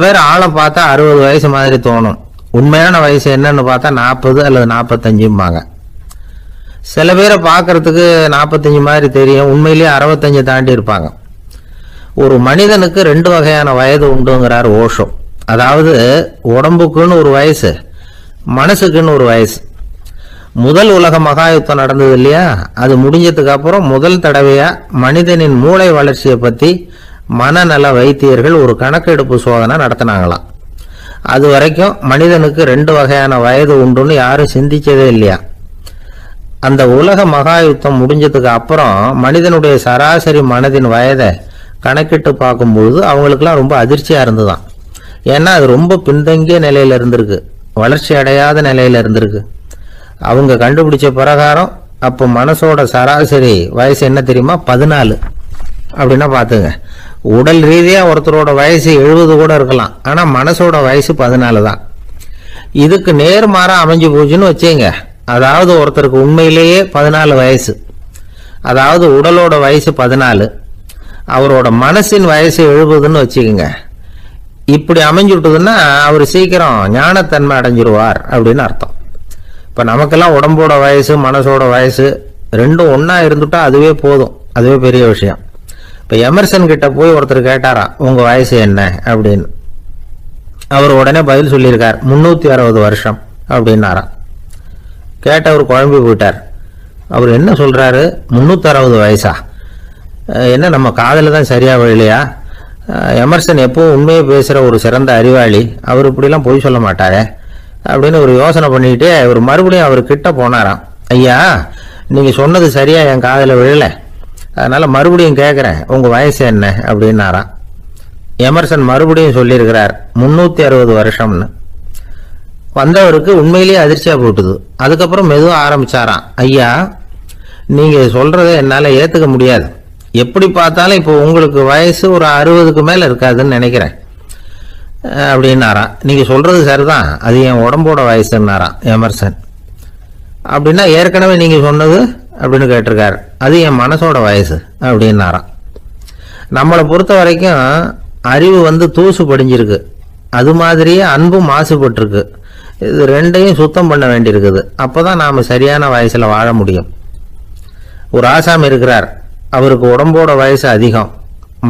பேர் ஆளை பார்த்தா 60 வயசு மாதிரி தோணும். உண்மையான வயசு என்னன்னு பார்த்தா 40 அல்லது 45ம்பாங்க. சில பேரை பார்க்கறதுக்கு 45 மாதிரி தெரியும், உண்மையிலேயே 65 தாண்டி இருப்பாங்க. ஒரு மனிதனுக்கு 2 வகையான வயது உண்டுங்கிறார் ஓஷோ. அதாவது உடம்புக்குன்னு ஒரு வயசு, மனசுக்குன்னு ஒரு வயசு. முதல் உலக மகாயுத்தம் நடந்தது இல்லையா, அது முடிஞ்சதுக்கு அப்புறம் முதல் தடவையா மனிதனின் மூளை வளர்ச்சியை பத்தி மனநல வைத்தியர்கள் ஒரு கணக்கெடுப்பு சோதனை நடத்தினாங்களாம். அது வரைக்கும் மனிதனுக்கு 2 வகையான வயது உண்டுன்னு யாரும் சிந்திச்சதே இல்லையா. அந்த உலக மகாயுத்தம் முடிஞ்சதுக்கு அப்புறம் மனிதனுடைய சராசரி மனதின் வயதை கணக்கிட்டு பார்க்கும்பொழுது அவங்களுக்குலாம் ரொம்ப அதிர்ச்சியா இருந்துதான். ஏன்னா அது ரொம்ப பின்தங்கிய நிலையில இருந்திருக்கு, வளர்ச்சி அடையாத நிலையில இருந்திருக்கு. அவங்க கண்டுபிடிச்ச பிரகாரம் அப்போ மனசோட சராசரி வயசு என்ன தெரியுமா, 14. அப்படின்னா பாத்துங்க, உடல் ரீதியா ஒருத்தரோட வயசு 70 கூட இருக்கலாம், ஆனா மனசோட வயசு 14 தான். இதுக்கு நேர்மாறா அமைஞ்சு போச்சுன்னு வச்சுங்க. அதாவது ஒருத்தருக்கு உண்மையிலேயே 14 வயசு, அதாவது உடலோட வயசு 14, அவரோட மனசின் வயசு 70ன்னு வச்சுக்கோங்க. இப்படி அமைஞ்சுட்டுதுன்னா அவர் சீக்கிரம் ஞானத்தன்மை அடைஞ்சிருவார் அப்படின்னு அர்த்தம். இப்ப நமக்கெல்லாம் உடம்போட வயசு மனசோட வயசு ரெண்டும் ஒன்னா இருந்துட்டா அதுவே போதும், அதுவே பெரிய விஷயம். இப்ப எமர்சன் கிட்ட போய் ஒருத்தர் கேட்டாரா உங்க வயசு என்ன அப்படின்னு. அவர் உடனே பதில் சொல்லியிருக்கார் 360 வருஷம் அப்படின்னாராம். கேட்டவர் குழம்பி போயிட்டார். அவர் என்ன சொல்றாரு, 360 வயசா, என்ன நம்ம காதல தான் சரியா விழலையா? எமர்சன் எப்போ உண்மையை பேசுற ஒரு சிறந்த அறிவாளி, அவர் இப்படிலாம் பொய் சொல்ல மாட்டாரே அப்படின்னு ஒரு யோசனை பண்ணிக்கிட்டே அவர் மறுபடியும் அவர் கிட்ட போனாராம். ஐயா, நீங்க சொன்னது சரியா என் காதல விழல, அதனால மறுபடியும் கேட்கிறேன் உங்க வயசு என்ன அப்படின்னாராம். எமர்சன் மறுபடியும் சொல்லியிருக்கிறார் 360 வருஷம்னு. வந்தவருக்கு உண்மையிலேயே அதிர்ச்சியா போட்டுது. அதுக்கப்புறம் மெதுவா ஆரம்பிச்சாராம். ஐயா, நீங்க சொல்றதை என்னால ஏத்துக்க முடியாது. எப்படி பார்த்தாலும் இப்போ உங்களுக்கு வயசு ஒரு 60க்கு மேல இருக்காதுன்னு நினைக்கிறேன் அப்படின்னாராம். நீங்க சொல்றது சரிதான், அது என் உடம்போட வயசுன்னாராம் எமர்சன். அப்படின்னா ஏற்கனவே நீங்க சொன்னது அப்படின்னு கேட்டிருக்காரு, அது என் மனசோட வயசு அப்படின்னாராம். நம்மளை பொறுத்த வரைக்கும் அறிவு தூசு படிஞ்சிருக்கு, அது மாதிரியே அன்பும் மாசுபட்டிருக்கு. இது ரெண்டையும் சுத்தம் பண்ண வேண்டியிருக்குது. அப்பதான் நாம சரியான வயசுல வாழ முடியும். ஒரு ஆசாமி இருக்கிறார், அவருக்கு உடம்போட வயசு அதிகம்,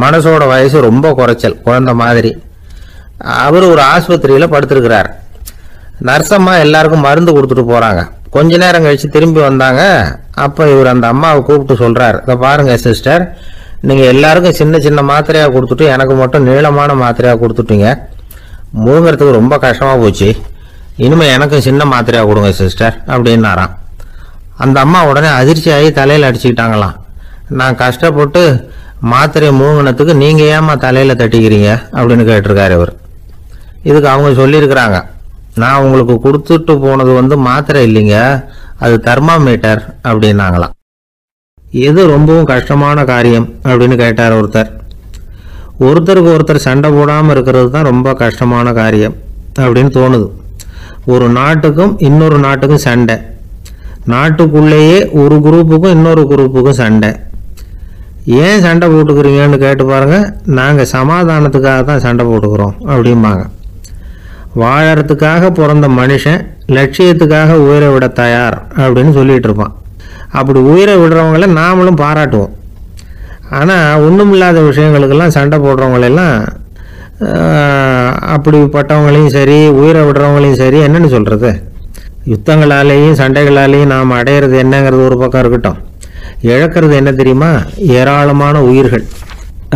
மனசோட வயசு ரொம்ப குறைச்சல், குழந்தை மாதிரி. அவர் ஒரு ஆஸ்பத்திரியில படுத்திருக்கிறார். நர்சம்மா எல்லாருக்கும் மருந்து கொடுத்துட்டு போறாங்க. கொஞ்ச நேரம் கழிச்சு திரும்பி வந்தாங்க. அப்ப இவர் அந்த அம்மாவை கூப்பிட்டு சொல்றார், இதை பாருங்க சிஸ்டர், நீங்க எல்லாருக்கும் சின்ன சின்ன மாத்திரையா கொடுத்துட்டு எனக்கு மட்டும் நீளமான மாத்திரையா கொடுத்துட்டீங்க, முழுங்கிறதுக்கு ரொம்ப கஷ்டமா போச்சு, இனிமே எனக்கும் சின்ன மாத்திரையா கொடுங்க சிஸ்டர் அப்படின்னாராம். அந்த அம்மா உடனே அதிர்ச்சியாகி தலையில அடிச்சுக்கிட்டாங்களாம். நான் கஷ்டப்பட்டு மாத்திரையை முழுங்கினத்துக்கு நீங்க ஏமா தலையில தட்டிக்கிறீங்க அப்படின்னு கேட்டிருக்காரு இவர். இதுக்கு அவங்க சொல்லியிருக்கிறாங்க, நான் உங்களுக்கு கொடுத்துட்டு போனது மாத்திரை இல்லைங்க, அது தெர்மாமீட்டர் அப்படின்னாங்களாம். எது ரொம்பவும் கஷ்டமான காரியம் அப்படின்னு கேட்டார் ஒருத்தர். ஒருத்தருக்கு ஒருத்தர் சண்டை போடாமல் இருக்கிறது தான் ரொம்ப கஷ்டமான காரியம் அப்படின்னு தோணுது. ஒரு நாட்டுக்கும் இன்னொரு நாட்டுக்கும் சண்டை, நாட்டுக்குள்ளேயே ஒரு குரூப்புக்கும் இன்னொரு குரூப்புக்கும் சண்டை. ஏன் சண்டை போட்டுக்கிறீங்கன்னு கேட்டு பாருங்க. நாங்கள் சமாதானத்துக்காக தான் சண்டை போட்டுக்கிறோம் அப்படிம்பாங்க. வாழறதுக்காக பிறந்த மனுஷன் லட்சியத்துக்காக உயிரை விட தயார் அப்படின்னு சொல்லிட்டு இருப்பான். அப்படி உயிரை விடுறவங்கள நாமளும் பாராட்டுவோம். ஆனால் ஒன்றுமில்லாத விஷயங்களுக்கெல்லாம் சண்டை போடுறவங்களெல்லாம், அப்படிப்பட்டவங்களையும் சரி உயிரை விடுறவங்களையும் சரி என்னன்னு சொல்றது, யுத்தங்களாலேயும் சண்டைகளாலேயும் நாம் அடையிறது என்னங்கிறது ஒரு பக்கம் இருக்கட்டும், இழக்கிறது என்ன தெரியுமா, ஏராளமான உயிர்கள்.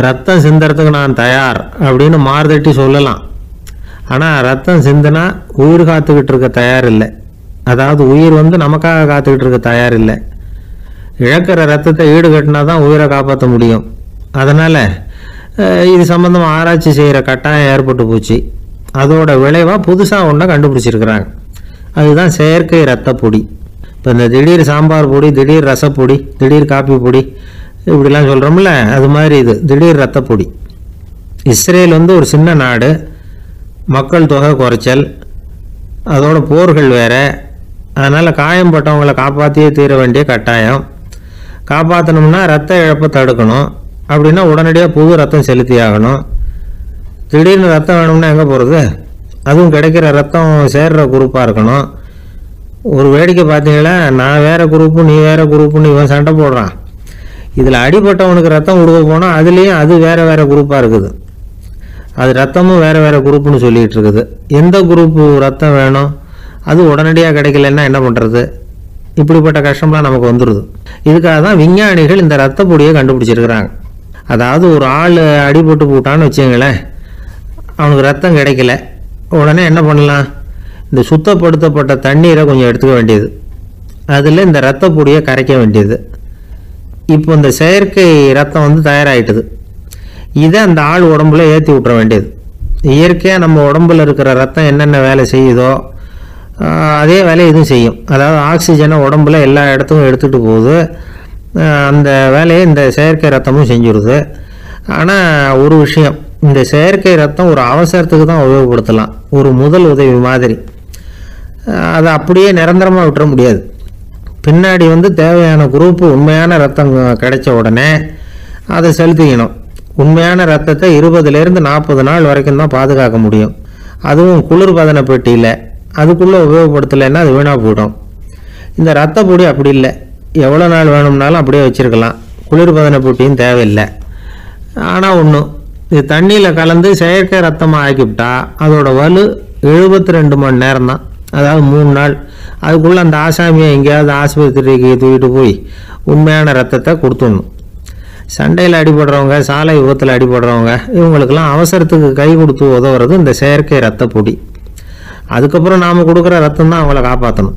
ரத்தம் சிந்தறதுக்கு நான் தயார் அப்படின்னு மார்தட்டி சொல்லலாம், ஆனால் ரத்தம் சிந்தினா உயிர் காத்துக்கிட்டு இருக்க தயார் இல்லை. அதாவது உயிர் நமக்காக காத்துக்கிட்டு இருக்க தயார் இல்லை. இழக்கிற ரத்தத்தை ஈடு கட்டினா தான் உயிரை காப்பாற்ற முடியும். அதனால் இது சம்பந்தமாக ஆராய்ச்சி செய்கிற கட்டாயம் ஏற்பட்டு போச்சு. அதோட விளைவாக புதுசாக ஒன்றை கண்டுபிடிச்சிருக்கிறாங்க. அதுதான் செயற்கை ரத்த பொடி. இப்போ இந்த திடீர் சாம்பார் பொடி, திடீர் ரசப்பொடி, திடீர் காப்பி பொடி இப்படிலாம் சொல்கிறோம்ல, அது மாதிரி இது திடீர் ரத்த பொடி. இஸ்ரேல் ஒரு சின்ன நாடு, மக்கள் தொகை குறைச்சல், அதோட போர்கள் வேற. அதனால் காயம்பட்டவங்களை காப்பாற்றியே தீர வேண்டிய கட்டாயம். காப்பாற்றணும்னா ரத்த இழப்பை தடுக்கணும், அப்படின்னா உடனடியாக புது ரத்தம் செலுத்தி ஆகணும். திடீர்னு ரத்தம் வேணும்னா எங்கே போகிறது? அதுவும் கிடைக்கிற ரத்தம் சேர்ற குரூப்பாக இருக்கணும். ஒரு வேடிக்கை பார்த்தீங்களா, நான் வேறு குரூப்பு நீ வேறு குரூப்புன்னு இவன் சண்டை போடுறான். இதில் அடிபட்டவனுக்கு ரத்தம் கொடுக்க போனால் அதுலேயும் அது வேறு வேறு குரூப்பாக இருக்குது. அது ரத்தமும் வேறு வேறு குரூப்புன்னு சொல்லிகிட்டு இருக்குது. எந்த குரூப்பு ரத்தம் வேணும்? அது உடனடியாக கிடைக்கலன்னா என்ன பண்ணுறது? இப்படிப்பட்ட கஷ்டம்லாம் நமக்கு வந்துடுது. இதுக்காக தான் விஞ்ஞானிகள் இந்த ரத்த பொடியை கண்டுபிடிச்சிருக்கிறாங்க. அதாவது ஒரு ஆள் அடிபட்டு போட்டான்னு வச்சுங்களேன், அவனுக்கு ரத்தம் கிடைக்கல, உடனே என்ன பண்ணலாம்? இந்த சுத்தப்படுத்தப்பட்ட தண்ணீரை கொஞ்சம் எடுத்துக்க வேண்டியது, அதில் இந்த ரத்த பொடியை கரைக்க வேண்டியது. இப்போ இந்த செயற்கை ரத்தம் வந்து தயாராகிட்டுது. இதை அந்த ஆள் உடம்புல ஏற்றி விட்டுற வேண்டியது. இயற்கையாக நம்ம உடம்புல இருக்கிற ரத்தம் என்னென்ன வேலை செய்யுதோ அதே வேலையை இதுவும் செய்யும். அதாவது ஆக்சிஜனை உடம்புல எல்லா இடத்துக்கும் எடுத்துகிட்டு போகுது. அந்த வேலையை இந்த செயற்கை ரத்தமும் செஞ்சுருது. ஆனால் ஒரு விஷயம், இந்த செயற்கை ரத்தம் ஒரு அவசரத்துக்கு தான் உபயோகப்படுத்தலாம், ஒரு முதல் உதவி மாதிரி. அதை அப்படியே நிரந்தரமாக விட்டுற முடியாது. பின்னாடி வந்து தேவையான குரூப்பு உண்மையான ரத்தம் கிடைச்ச உடனே அதை செலுத்திக்கணும். உண்மையான ரத்தத்தை 20லேருந்து 40 நாள் வரைக்கும் தான் பாதுகாக்க முடியும். அதுவும் குளிர்பதன பெட்டியில். அதுக்குள்ளே உபயோகப்படுத்தலைன்னா அது வீணாக போயிடும். இந்த ரத்த பொடி அப்படி இல்லை, எவ்வளோ நாள் வேணும்னாலும் அப்படியே வச்சுருக்கலாம். குளிர்பதன பெட்டியும் தேவையில்லை. ஆனால் ஒன்று, இது தண்ணியில் கலந்து செயற்கை ரத்தமாக ஆக்கிவிட்டா அதோட வலு 72 மணி நேரம் தான், அதாவது 3 நாள். அதுக்குள்ளே அந்த ஆசாமியை எங்கேயாவது ஆஸ்பத்திரிக்கு தூக்கிட்டு போய் உண்மையான ரத்தத்தை கொடுத்துடணும். சண்டையில் அடிபடுறவங்க, சாலை விபத்தில் அடிபடுறவங்க, இவங்களுக்கெல்லாம் அவசரத்துக்கு கை கொடுத்து உதவுறது இந்த செயற்கை ரத்த பொடி. அதுக்கப்புறம் நாம் கொடுக்குற ரத்தம் தான் அவங்கள காப்பாற்றணும்.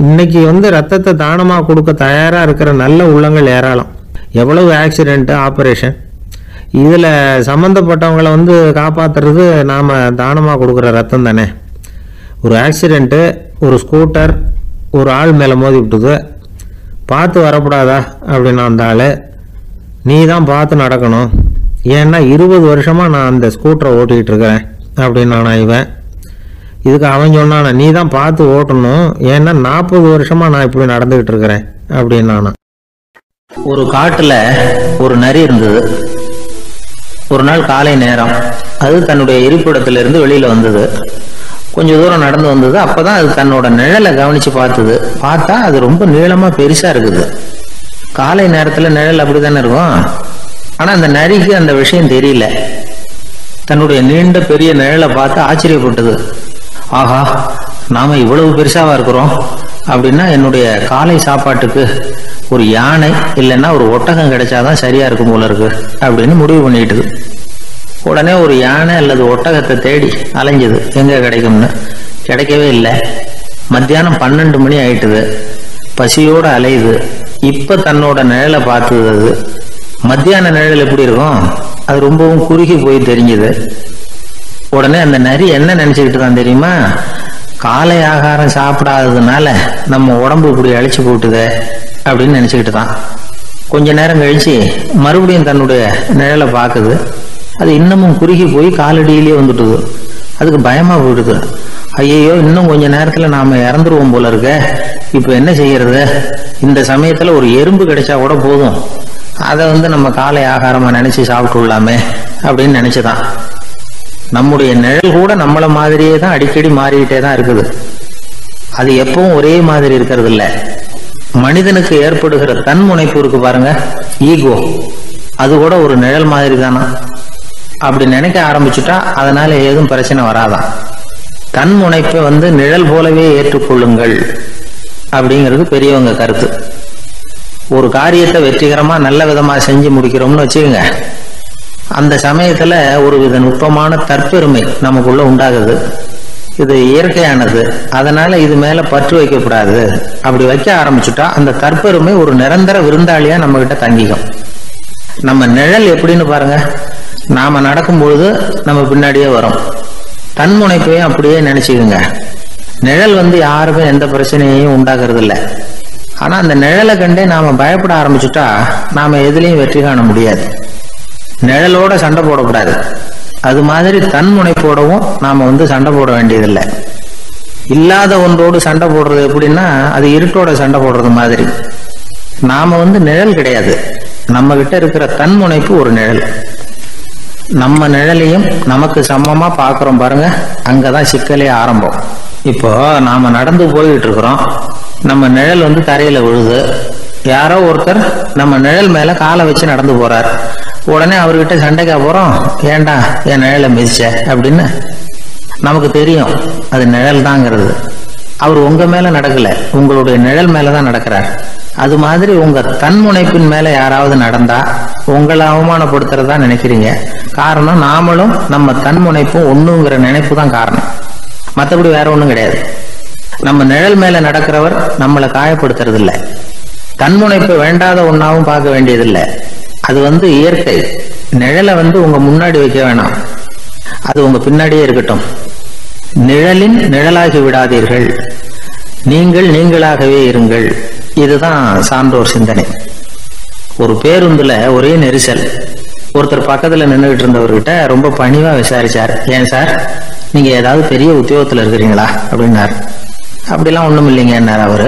இன்றைக்கி வந்து ரத்தத்தை தானமாக கொடுக்க தயாராக இருக்கிற நல்ல உள்ளங்கள் ஏராளம். எவ்வளவு ஆக்சிடெண்ட்டு, ஆப்ரேஷன், இதில் சம்மந்தப்பட்டவங்களை வந்து காப்பாற்றுறது நாம் தானமாக கொடுக்குற ரத்தம் தானே. ஒரு ஆக்சிடெண்ட்டு, ஒரு ஸ்கூட்டர் ஒரு ஆள் மேலே மோதி விட்டுது, பார்த்து வரக்கூடாதா அப்படின்னு அந்த ஆள், நீ தான் பார்த்து நடக்கணும், ஏன்னா 20 வருஷமாக நான் அந்த ஸ்கூட்டரை ஓட்டிகிட்டு இருக்கிறேன் அப்படின்னு நான் இவன். இதுக்கு அவன் சொன்னானா, நீ தான் பார்த்து ஓட்டணும், ஏன்னா 40 வருஷமாக நான் இப்படி நடந்துக்கிட்டு இருக்கிறேன் அப்படின்னு நானா. ஒரு காட்டில் ஒரு நரி இருந்தது. ஒரு நாள் காலை நேரம் அது தன்னுடைய இருப்பிடத்திலிருந்து வெளியில் வந்தது. கொஞ்சம் தூரம் நடந்து வந்தது. அப்போ தான் அது தன்னோட நிழலை கவனித்து பார்த்தது. பார்த்தா அது ரொம்ப நீளமாக பெருசாக இருக்குது. காலை நேரத்தில் நிழல் அப்படி தானே இருக்கும். ஆனால் அந்த நரிக்கு அந்த விஷயம் தெரியல. தன்னுடைய நீண்ட பெரிய நிழலை பார்த்து ஆச்சரியப்பட்டது. ஆஹா, நாம் இவ்வளவு பெருசாக இருக்கிறோம் அப்படின்னா என்னுடைய காலை சாப்பாட்டுக்கு ஒரு யானை இல்லைன்னா ஒரு ஒட்டகம் கிடைச்சாதான் சரியாக இருக்கும் போல இருக்கு அப்படின்னு முடிவு பண்ணிட்டுது. உடனே ஒரு யானை அல்லது ஒட்டகத்தை தேடி அலைஞ்சது, எங்கே கிடைக்கும்னு. கிடைக்கவே இல்லை. மத்தியானம் 12 மணி ஆயிட்டுது. பசியோடு அலையுது. இப்போ தன்னோட நிழலை பார்த்தது. அது மத்தியான நிழல் எப்படி இருக்கும்? அது ரொம்பவும் குறுகி போய் தெரிஞ்சுது. உடனே அந்த நரி என்ன நினச்சிக்கிட்டு தான் தெரியுமா? காலை ஆகாரம் சாப்பிடாததுனால நம்ம உடம்பு இப்படி அழிச்சு போட்டுது அப்படின்னு நினச்சிக்கிட்டு தான். கொஞ்ச நேரம் கழிச்சு மறுபடியும் தன்னுடைய நிழலை பார்க்குது. அது இன்னமும் குறுகி போய் காலடியிலேயே வந்துட்டுது. அதுக்கு பயமாக போயிடுது. ஐயையோ, இன்னும் கொஞ்ச நேரத்தில் நாம் இறந்துருவோம் போல இருக்க, இப்போ என்ன செய்யறது? இந்த சமயத்தில் ஒரு எறும்பு கிடைச்சா கூட போதும், அதை வந்து நம்ம காலை ஆகாரமாக நினச்சி சாப்பிட்டு விடலாமே அப்படின்னு நினச்சிதான். நம்முடைய நிழல் கூட நம்மளை மாதிரியே தான் அடிக்கடி மாறிக்கிட்டே தான் இருக்குது. அது எப்பவும் ஒரே மாதிரி இருக்கிறது இல்லை. மனிதனுக்கு ஏற்படுகிற தன்முனைப்பு இருக்கு பாருங்க, ஈகோ, அது கூட ஒரு நிழல் மாதிரி தானா. அப்படி நினைக்க ஆரம்பிச்சுட்டா அதனால ஏதும் பிரச்சனை வராதான். தன்முனைப்பை வந்து நிழல் போலவே ஏற்றுக்கொள்ளுங்கள் அப்படிங்கிறது பெரியவங்க கருத்து. ஒரு காரியத்தை வெற்றிகரமா நல்ல விதமா செஞ்சு முடிக்கிறோம்னு வச்சுக்கோங்க, அந்த சமயத்துல ஒரு வித நுட்பமான தற்பெருமை நமக்குள்ள உண்டாகுது. இது இயற்கையானது, அதனால இது மேல பற்று வைக்கக்கூடாது. அப்படி வைக்க ஆரம்பிச்சுட்டா அந்த தற்பெருமை ஒரு நிரந்தர விருந்தாளியா நம்ம கிட்ட தங்கிக்கும். நம்ம நிழல் எப்படின்னு பாருங்க, நாம நடக்கும்பொழுது நம்ம பின்னாடியே வரும். தன்முனைப்பையும் அப்படியே நினைச்சுக்குங்க. நிழல் வந்து யாருக்கும் எந்த பிரச்சனையையும் உண்டாக்குறது இல்லை. ஆனா அந்த நிழலை கண்டே நாம பயப்பட ஆரம்பிச்சுட்டா நாம எதுலையும் வெற்றி காண முடியாது. நிழலோட சண்டை போடக்கூடாது. அது மாதிரி தன்முனைப்போடவும் நாம வந்து சண்டை போட வேண்டியதில்லை. இல்லாத ஒன்றோடு சண்டை போடுறது எப்படின்னா, அது இருட்டோட சண்டை போடுறது மாதிரி. நாம வந்து நிழல் கிடையாது, நம்ம கிட்ட இருக்கிற தன்முனைப்பு ஒரு நிழல். நம்ம நிழலையும் நமக்கு சமமா பாக்குறோம் பாருங்க, அங்கதான் சிக்கலே ஆரம்பம். இப்போ நாம நடந்து போயிட்டு இருக்கிறோம், நம்ம நிழல் வந்து தரையில விழுது. யாரோ ஒருத்தர் நம்ம நிழல் மேல காலை வச்சு நடந்து போறார். உடனே அவர்கிட்ட சண்டைக்கா போறோம், ஏண்டா என் நிழலை மிதிச்ச அப்படின்னு. நமக்கு தெரியும் அது நிழல் தாங்கிறது. அவர் உங்க மேல நடக்கல, உங்களுடைய நிழல் மேலதான் நடக்கிறார். அது மாதிரி உங்க தன்முனைப்பின் மேல யாராவது நடந்தா உங்களை அவமானப்படுத்துறதா நினைக்கிறீங்க. காரணம், நாமளும் நம்ம தன்முனைப்பும் ஒண்ணுங்கிற நினைப்பு தான் காரணம், மற்றபடி வேற ஒண்ணும் கிடையாது. நம்ம நிழல் மேல நடக்கிறவர் நம்மளை காயப்படுத்துறது இல்லை. தன்முனைப்பு வேண்டாத ஒன்னாவும் பார்க்க வேண்டியதில்லை. அது வந்து இயற்கை. நிழலை வந்து உங்க முன்னாடி வைக்க வேணாம், அது உங்க பின்னாடியே இருக்கட்டும். நிழலின் நிழலாகி விடாதீர்கள், நீங்கள் நீங்களாகவே இருங்கள். இதுதான் சான்றோர் சிந்தனை. ஒரு பேருந்துல ஒரே நெரிசல். ஒருத்தர் பக்கத்துல நின்றுகிட்டு இருந்தவர்கிட்ட ரொம்ப பணிவா விசாரிச்சார், ஏன் சார் நீங்க ஏதாவது பெரிய உத்தியோகத்துல இருக்கிறீங்களா அப்படின்னார். அப்படிலாம் ஒண்ணும் இல்லைங்கன்னார் அவரு.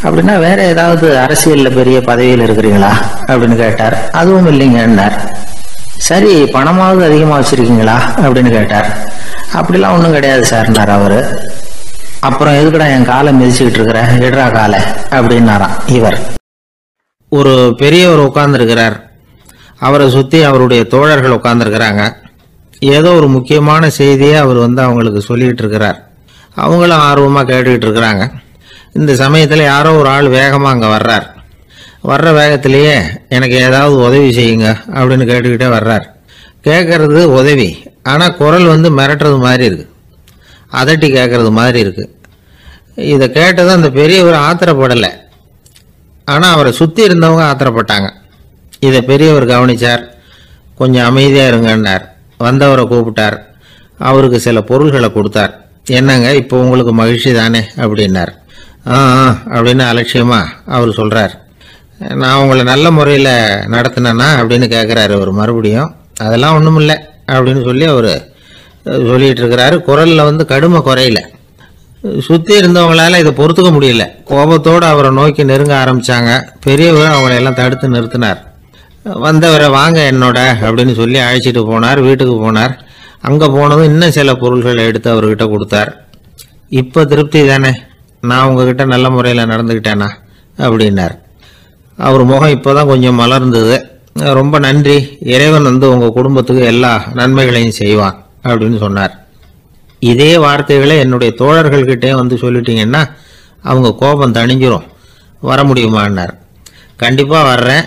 அப்படின்னா வேற ஏதாவது அரசியல்ல பெரிய பதவியில் இருக்கிறீங்களா அப்படின்னு கேட்டார். அதுவும் இல்லைங்கன்னார். சரி, பணமாவது அதிகமா வச்சிருக்கீங்களா அப்படின்னு கேட்டார். அப்படிலாம் ஒன்றும் கிடையாது சார்னார் அவரு. அப்புறம் எதுக்குடா என் காலை மிதிச்சுக்கிட்டு இருக்கிற, எடுறா காலை அப்படின்னாராம் இவர். ஒரு பெரியவர் உட்கார்ந்துருக்கிறார், அவரை சுத்தி அவருடைய தோழர்கள் உட்கார்ந்துருக்கிறாங்க. ஏதோ ஒரு முக்கியமான செய்தியை அவர் வந்து அவங்களுக்கு சொல்லிட்டு இருக்கிறார். அவங்களும் ஆர்வமா கேட்டுக்கிட்டு இருக்கிறாங்க. இந்த சமயத்துல யாரோ ஒரு ஆள் வேகமா அங்க வர்றார். வர்ற வேகத்திலேயே எனக்கு ஏதாவது உதவி செய்யுங்க அப்படின்னு கேட்டுக்கிட்டே வர்றார். கேட்கறது உதவி, ஆனா குரல் வந்து மிரட்டுறது மாதிரி இருக்கு, அதட்டி கேட்கறது மாதிரி இருக்கு. இதை கேட்டதும் அந்த பெரியவர் ஆத்திரப்படலை, ஆனா அவரை சுத்தி இருந்தவங்க ஆத்திரப்பட்டாங்க. இதை பெரியவர் கவனிச்சார். கொஞ்சம் அமைதியா இருங்கன்னார். வந்தவரை கூப்பிட்டார், அவருக்கு சில பொருள்களை கொடுத்தார். என்னங்க இப்போ உங்களுக்கு மகிழ்ச்சி தானே அப்படின்னார். அப்படின்னு அலட்சியமா அவர் சொல்றார். நான் உங்களை நல்ல முறையில் நடத்தினேன்னா அப்படின்னு கேட்குறாரு அவர் மறுபடியும். அதெல்லாம் ஒன்றும் இல்லை அப்படின்னு சொல்லி அவர் சொல்லிட்டு இருக்கிறாரு. குரலில் வந்து கடுமை குறையில. சுற்றி இருந்தவங்களால இதை பொறுத்துக்க முடியல. கோபத்தோடு அவரை நோக்கி நெருங்க ஆரம்பிச்சாங்க. பெரியவர் அவங்களை எல்லாம் தடுத்து நிறுத்தினார். வந்தவரை வாங்க என்னோட அப்படின்னு சொல்லி அழைச்சிட்டு போனார். வீட்டுக்கு போனார். அங்கே போனதும் இன்னும் சில பொருள்களை எடுத்து அவர்கிட்ட கொடுத்தார். இப்போ திருப்தி தானே, நான் உங்ககிட்ட நல்ல முறையில் நடந்துக்கிட்டேனா அப்படின்னார். அவர் முகம் இப்போதான் கொஞ்சம் மலர்ந்தது. ரொம்ப நன்றி, இறைவன் வந்து உங்கள் குடும்பத்துக்கு எல்லா நன்மைகளையும் செய்வான் அப்படின்னு சொன்னார். இதே வார்த்தைகளை என்னுடைய தோழர்கள்கிட்டே வந்து சொல்லிட்டீங்கன்னா அவங்க கோபம் தணிஞ்சிரும், வர முடியுமான்னார். கண்டிப்பாக வர்றேன்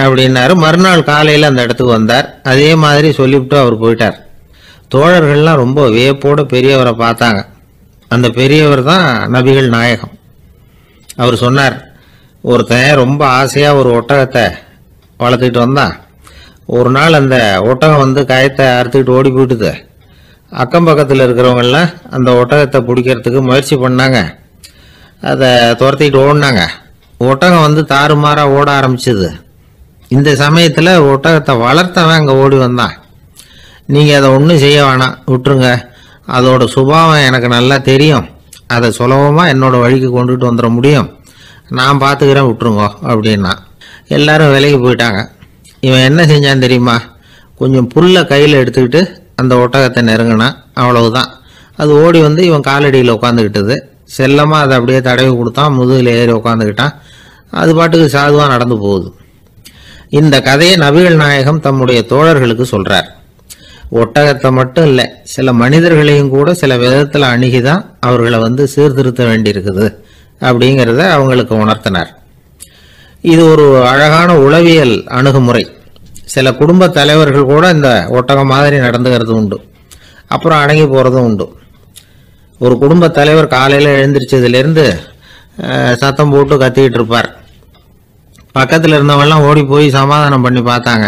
அப்படின்னாரு. மறுநாள் காலையில் அந்த இடத்துக்கு வந்தார். அதே மாதிரி சொல்லிவிட்டு அவர் போயிட்டார். தோழர்கள்லாம் ரொம்ப வியப்போடு பெரியவரை பார்த்தாங்க. அந்த பெரியவர் தான் நபிகள் நாயகம். அவர் சொன்னார், ஒருத்தன் ரொம்ப ஆசையாக ஒரு ஒட்டகத்தை வளர்த்துக்கிட்டு வந்தான். ஒரு நாள் அந்த ஒட்டகம் வந்து கயத்தை அறுத்துக்கிட்டு ஓடி போயிட்டுது. அக்கம் பக்கத்தில் இருக்கிறவங்கெல்லாம் அந்த ஒட்டகத்தை பிடிக்கிறதுக்கு முயற்சி பண்ணாங்க. அதை துரத்திக்கிட்டு ஓடினாங்க. ஒட்டகம் வந்து தாறுமாறாக ஓட ஆரம்பிச்சுது. இந்த சமயத்தில் ஒட்டகத்தை வளர்த்தவன் அங்கே ஓடி வந்தான். நீங்கள் அதை ஒன்றும் செய்ய வேணாம், விட்டுருங்க, அதோட சுபாவம் எனக்கு நல்லா தெரியும், அதை சுலபமாக என்னோட வழிக்கு கொண்டுட்டு வந்துட முடியும், நான் பார்த்துக்கிறேன், விட்டுருங்கோ அப்படின்னா. எல்லாரும் விலைக்கு போயிட்டாங்க. இவன் என்ன செஞ்சான்னு தெரியுமா? கொஞ்சம் புல்லை கையில் எடுத்துக்கிட்டு அந்த ஒட்டகத்தை நெருங்கினான். அவ்வளவுதான். அது ஓடி வந்து இவன் காலடியில் உட்காந்துக்கிட்டது. செல்லமாக அதை அப்படியே தடவி கொடுத்தான். முதுகில் ஏறி உட்காந்துக்கிட்டான். அது பாட்டுக்கு சாதுவாக நடந்து போகுது. இந்த கதையை நபிகள் நாயகம் தம்முடைய தோழர்களுக்கு சொல்றார். ஒட்டகத்தை மட்டும் இல்லை, சில மனிதர்களையும் கூட சில விதத்தில் அணுகிதான் அவர்களை வந்து சீர்திருத்த வேண்டியிருக்குது அப்படிங்கிறத அவங்களுக்கு உணர்த்தினார். இது ஒரு அழகான உளவியல் அணுகுமுறை. சில குடும்ப தலைவர்கள் கூட இந்த ஒட்டகம் மாதிரி நடந்துகிறது உண்டு, அப்புறம் அடங்கி போகிறதும் உண்டு. ஒரு குடும்ப தலைவர் காலையில் எழுந்திரிச்சதுலேருந்து சத்தம் போட்டு கத்திக்கிட்டு இருப்பார். பக்கத்தில் இருந்தவங்கெல்லாம் ஓடி போய் சமாதானம் பண்ணி பார்த்தாங்க.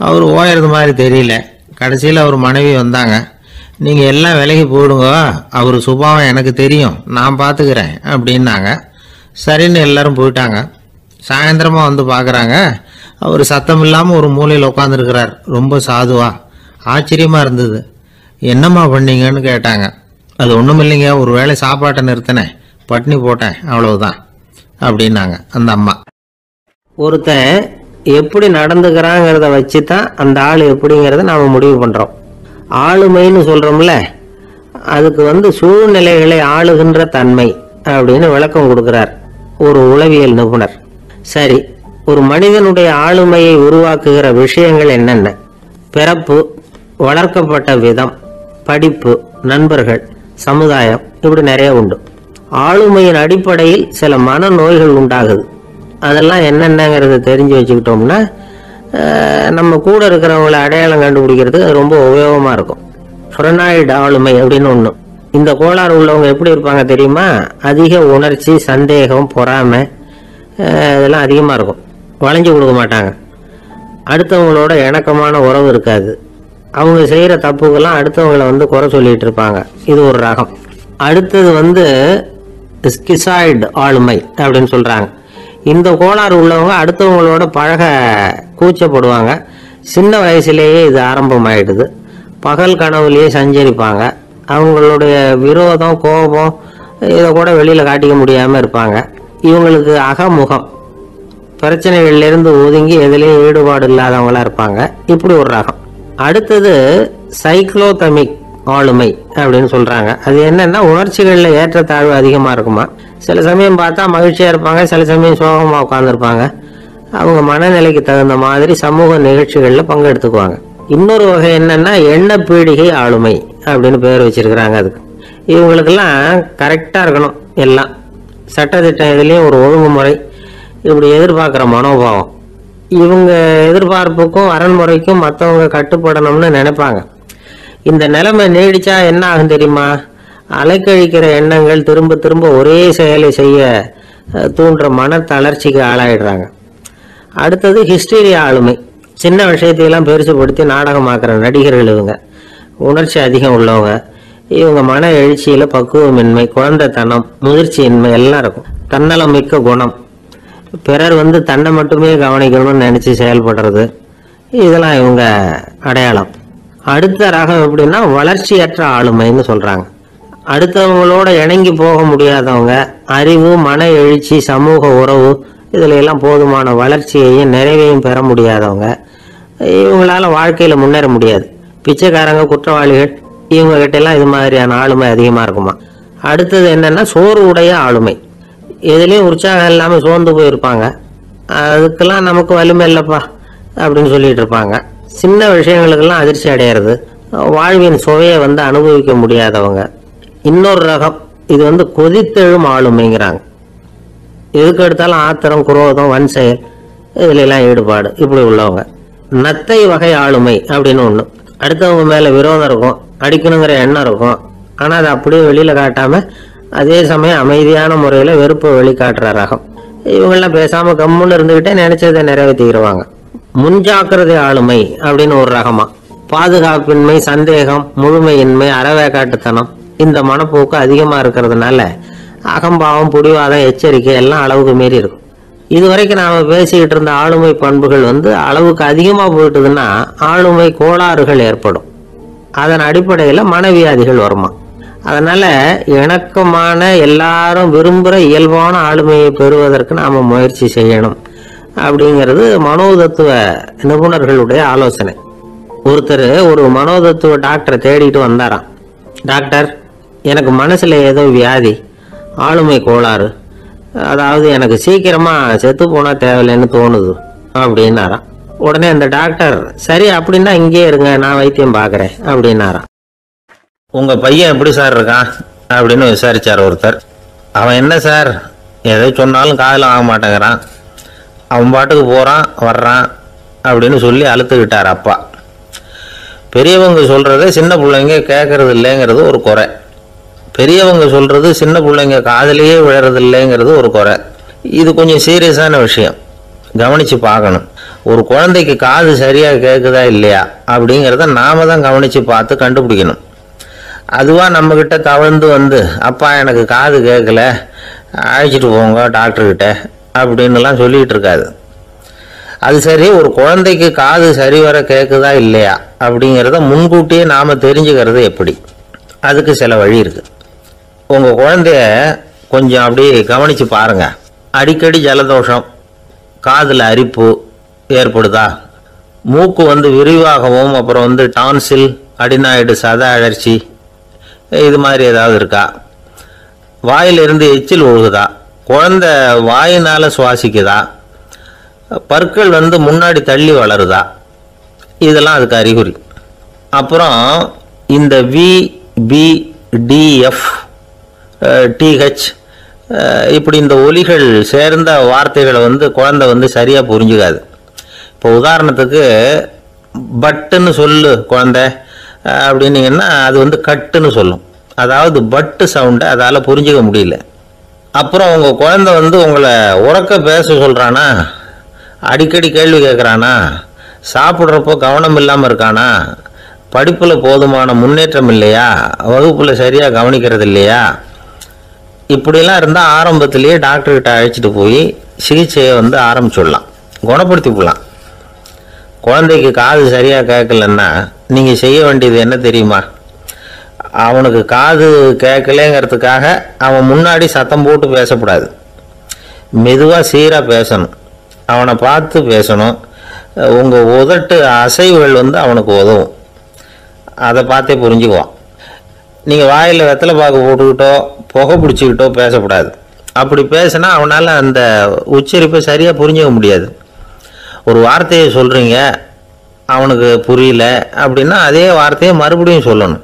அவர் ஓயறது மாதிரி தெரியல. கடைசியில் அவர் மனைவி வந்தாங்க. நீங்கள் எல்லாம் விலகி போயிடுங்க, அவர் சுபாவம் எனக்கு தெரியும், நான் பார்த்துக்கிறேன் அப்படின்னாங்க. சரின்னு எல்லாரும் போயிட்டாங்க. சாயந்தரமாக வந்து பார்க்குறாங்க, அவர் சத்தம் இல்லாமல் ஒரு மூலையில் உட்காந்துருக்கிறார், ரொம்ப சாதுவா. ஆச்சரியமாக இருந்தது. என்னம்மா பண்ணீங்கன்னு கேட்டாங்க. அது ஒன்றும் இல்லைங்க, ஒரு வேளை சாப்பாட்டை நிறுத்தினேன், பட்னி போட்டேன், அவ்வளவுதான் அப்படின்னாங்க அந்த அம்மா. ஒருத்தன் எப்படி நடந்துக்கிறாங்கிறத வச்சு தான் அந்த ஆள் எப்படிங்கிறத நாம் முடிவு பண்ணுறோம். ஆளுமைன்னு சொல்கிறோம்ல, அதுக்கு சூழ்நிலைகளை ஆளுகின்ற தன்மை அப்படின்னு விளக்கம் கொடுக்குறார் ஒரு உளவியல் நிபுணர். சரி, ஒரு மனிதனுடைய ஆளுமையை உருவாக்குகிற விஷயங்கள் என்னென்ன? பிறப்பு, வளர்க்கப்பட்ட விதம், படிப்பு, நண்பர்கள், சமுதாயம், இப்படி நிறைய உண்டு. ஆளுமையின் அடிப்படையில் சில மனநோய்கள் உண்டாகுது. அதெல்லாம் என்னென்னங்கிறத தெரிஞ்சு வச்சுக்கிட்டோம்னா நம்ம கூட இருக்கிறவங்களை அடையாளம் கண்டுபிடிக்கிறதுக்கு அது ரொம்ப உபயோகமாக இருக்கும். ஃப்ரெனாய்டு ஆளுமை அப்படின்னு ஒன்று. இந்த கோளாறு உள்ளவங்க எப்படி இருப்பாங்க தெரியுமா? அதிக உணர்ச்சி, சந்தேகம், பொறாமை இதெல்லாம் அதிகமாக இருக்கும். வளைஞ்சு கொடுக்க மாட்டாங்க. அடுத்தவங்களோட இணக்கமான உறவு இருக்காது. அவங்க செய்கிற தப்புக்கெல்லாம் அடுத்தவங்களை குறை சொல்லிட்டு இருப்பாங்க. இது ஒரு ரகம். அடுத்தது ஸ்கிசாய்டு ஆளுமை அப்படின்னு சொல்கிறாங்க. இந்த கோளாறு உள்ளவங்க அடுத்தவங்களோட பழக கூச்சப்படுவாங்க. சின்ன வயசுலேயே இது ஆரம்பமாயிடுது. பகல் கனவுலேயே சஞ்சரிப்பாங்க. அவங்களுடைய விரோதம், கோபம் இதை கூட வெளியில் காட்டிக்க முடியாமல் இருப்பாங்க. இவங்களுக்கு அகமுகம், பிரச்சனைகள்லேருந்து ஒதுங்கி எதுலேயும் ஈடுபாடு இல்லாதவங்களா இருப்பாங்க. இப்படி ஒரு ரகம். அடுத்தது சைக்ளோதமிக் ஆளுமை அப்படின்னு சொல்கிறாங்க. அது என்னன்னா, உணர்ச்சிகளில் ஏற்றத்தாழ்வு அதிகமாக இருக்குமா. சில சமயம் பார்த்தா மகிழ்ச்சியாக இருப்பாங்க, சில சமயம் சோகமாக உட்காந்துருப்பாங்க. அவங்க மனநிலைக்கு தகுந்த மாதிரி சமூக நிகழ்ச்சிகளில் பங்கெடுத்துக்குவாங்க. இன்னொரு வகை என்னன்னா, எண்ண பீடிகை ஆளுமை அப்படின்னு பேர் வச்சிருக்கிறாங்க. அதுக்கு இவங்களுக்கெல்லாம் கரெக்டாக இருக்கணும். எல்லாம் சட்டத்திட்டம், இதுலேயும் ஒரு ஒழுங்குமுறை, இப்படி எதிர்பார்க்குற மனோபாவம். இவங்க எதிர்பார்ப்புக்கும் அரண்முறைக்கும் மற்றவங்க கட்டுப்படணும்னு நினைப்பாங்க. இந்த நிலைமை நீடிச்சா என்ன ஆகும் தெரியுமா? அலைக்கழிக்கிற எண்ணங்கள் திரும்ப திரும்ப ஒரே செயலை செய்ய தூண்டுற மன தளர்ச்சிக்கு ஆளாயிடுறாங்க. அடுத்தது ஹிஸ்டீரியா ஆளுமை. சின்ன விஷயத்தையெல்லாம் பெருசுப்படுத்தி நாடகமாக்குற நடிகர்கள் இவங்க. உணர்ச்சி அதிகம் உள்ளவங்க. இவங்க மன எழுச்சியில் பக்குவமின்மை, குழந்தைத்தனம், முதிர்ச்சியின்மை எல்லாம் இருக்கும். தன்னலம் மிக்க குணம். பிறர் தன்னை மட்டுமே கவனிக்கணும்னு நினச்சி செயல்படுறது, இதெல்லாம் இவங்க அடையாளம். அடுத்த ரகம் எப்படின்னா, வளர்ச்சியற்ற ஆளுமைன்னு சொல்கிறாங்க. அடுத்தவங்களோட இணங்கி போக முடியாதவங்க. அறிவு, மன எழுச்சி, சமூக உறவு இதில் எல்லாம் போதுமான வளர்ச்சியையும் நிறைவையும் பெற முடியாதவங்க. இவங்களால வாழ்க்கையில் முன்னேற முடியாது. பிச்சைக்காரங்க, குற்றவாளிகள், இவங்க கிட்டெல்லாம் இது மாதிரியான ஆளுமை அதிகமாக இருக்குமா. அடுத்தது என்னென்னா, சோர்வு உடைய ஆளுமை. எதுலேயும் உற்சாகம் இல்லாமல் சோர்ந்து போயிருப்பாங்க. அதுக்கெல்லாம் நமக்கு வலிமை இல்லைப்பா அப்படின்னு சொல்லிட்டு இருப்பாங்க. சின்ன விஷயங்களுக்கெல்லாம் அதிர்ச்சி அடையிறது, வாழ்வின் சுவையை அனுபவிக்க முடியாதவங்க. இன்னொரு ரகம், இது கொதித்தெழும் ஆளுமைங்கிறாங்க. எதுக்கு எடுத்தாலும் ஆத்திரம், குரோதம், வன் செயல் இதுல எல்லாம் ஈடுபாடு, இப்படி உள்ளவங்க. நத்தை வகை ஆளுமை அப்படின்னு ஒன்று. அடுத்தவங்க மேலே விரோதம் இருக்கும், அடிக்கணுங்கிற எண்ணம் இருக்கும். ஆனால் அதை அப்படியே வெளியில் காட்டாமல் அதே சமயம் அமைதியான முறையில் வெறுப்பை வெளிக்காட்டுற ரகம். இவங்கெல்லாம் பேசாமல் கம்முன்னு இருந்துக்கிட்டே நினைச்சதை நிறைவேற்றிடுவாங்க. முன்ஜாக்கிரதை ஆளுமை அப்படின்னு ஒரு ரகமா. பாதுகாப்பின்மை, சந்தேகம், முழுமையின்மை, அறவேக்காட்டுத்தனம் இந்த மனப்போக்கு அதிகமாக இருக்கிறதுனால அகம்பாவம், புடிவாதம், எச்சரிக்கை எல்லாம் அளவுக்கு மீறி இருக்கும். இதுவரைக்கும் நாம் பேசிக்கிட்டு இருந்த ஆளுமை பண்புகள் அளவுக்கு அதிகமாக போயிட்டுதுன்னா ஆளுமை கோளாறுகள் ஏற்படும். அதன் அடிப்படையில் மனவியாதிகள் வருமா. அதனால இணக்கமான, எல்லாரும் விரும்புகிற இயல்பான ஆளுமையை பெறுவதற்கு நாம் முயற்சி செய்யணும் அப்படிங்கிறது மனோதத்துவ நிபுணர்களுடைய ஆலோசனை. ஒருத்தர் ஒரு மனோதத்துவ டாக்டரை தேடிட்டு வந்தாராம். டாக்டர், எனக்கு மனசில் ஏதோ வியாதி, ஆளுமை கோளாறு, அதாவது எனக்கு சீக்கிரமாக செத்து போனால் தேவையில்லைன்னு தோணுது அப்படின்னாராம். உடனே அந்த டாக்டர், சரி அப்படின்னா இங்கே இருங்க, நான் வைத்தியம் பார்க்குறேன் அப்படின்னாராம். உங்கள் பையன் எப்படி சார் இருக்கான் அப்படின்னு விசாரிச்சார் ஒருத்தர். அவன் என்ன சார், எதை சொன்னாலும் காதில் ஆக மாட்டேங்கிறான், அவன் பாட்டுக்கு போகிறான் வர்றான் அப்படின்னு சொல்லி அழுத்துக்கிட்டார் அப்பா. பெரியவங்க சொல்கிறத சின்ன பிள்ளைங்க கேட்கறது இல்லைங்கிறது ஒரு குறை. பெரியவங்க சொல்கிறது சின்ன பிள்ளைங்க காதலையே விழறது இல்லைங்கிறது ஒரு குறை. இது கொஞ்சம் சீரியஸான விஷயம், கவனித்து பார்க்கணும். ஒரு குழந்தைக்கு காது சரியாக கேட்குதா இல்லையா அப்படிங்கிறத நாம தான் கவனித்து பார்த்து கண்டுபிடிக்கணும். அதுவாக நம்மக்கிட்ட தவழ்ந்து அப்பா எனக்கு காது கேட்கல, அழைச்சிட்டு போங்க டாக்டர்கிட்ட அப்படின்னுலாம் சொல்லிகிட்டு இருக்காது. அது சரி, ஒரு குழந்தைக்கு காது சரிவர கேட்குதா இல்லையா அப்படிங்கிறத முன்கூட்டியே நாம் தெரிஞ்சுக்கிறது எப்படி? அதுக்கு சில வழி இருக்குது. உங்கள் குழந்தைய கொஞ்சம் அப்படியே கவனித்து பாருங்கள். அடிக்கடி ஜலதோஷம், காதில் அரிப்பு, ஏற்படுதா, மூக்கு விரிவாகவும் அப்புறம் டான்சில், அடினாய்டு, சத அழற்சி இது மாதிரி ஏதாவது இருக்கா, வாயிலிருந்து எச்சில் ஒழுகுதா, குழந்தை வாயினால் சுவாசிக்குதா, பற்கள் முன்னாடி தள்ளி வளருதா, இதெல்லாம் அதுக்கு அறிகுறி. அப்புறம் இந்த VBDF TH இப்படி இந்த ஒலிகள் சேர்ந்த வார்த்தைகளை குழந்தை சரியாக புரிஞ்சுக்காது. இப்போ உதாரணத்துக்கு பட்டுன்னு சொல்லு குழந்தை அப்படின்னீங்கன்னா அது கட்டுன்னு சொல்லும். அதாவது பட்டு சவுண்டை அதால் புரிஞ்சிக்க முடியல. அப்புறம் உங்கள் குழந்தை உங்களை உறக்க பேச சொல்கிறானா, அடிக்கடி கேள்வி கேட்குறானா, சாப்பிட்றப்போ கவனம் இல்லாமல் இருக்கானா, படிப்பில் போதுமான முன்னேற்றம் இல்லையா, வகுப்பில் சரியாக கவனிக்கிறது இல்லையா, இப்படிலாம் இருந்தால் ஆரம்பத்திலேயே டாக்டர்கிட்ட அழைச்சிட்டு போய் சிகிச்சையை ஆரம்பிச்சுடலாம், குணப்படுத்தி விடலாம். குழந்தைக்கு காது சரியாக கேட்கலன்னா நீங்கள் செய்ய வேண்டியது என்ன தெரியுமா? அவனுக்கு காது கேட்கலேங்கிறதுக்காக அவன் முன்னாடி சத்தம் போட்டு பேசக்கூடாது. மெதுவாக சீராக பேசணும், அவனை பார்த்து பேசணும். உங்கள் உதட்டு அசைவுகள் அவனுக்கு உதவும், அதை பார்த்தே புரிஞ்சுக்குவான். நீங்கள் வாயில் வெத்தலை பாக்கு போட்டுக்கிட்டோ புகை பிடிச்சிக்கிட்டோ பேசக்கூடாது. அப்படி பேசினா அவனால் அந்த உச்சரிப்பை சரியாக புரிஞ்சிக்க முடியாது. ஒரு வார்த்தையை சொல்கிறீங்க, அவனுக்கு புரியல அப்படின்னா அதே வார்த்தையை மறுபடியும் சொல்லணும்.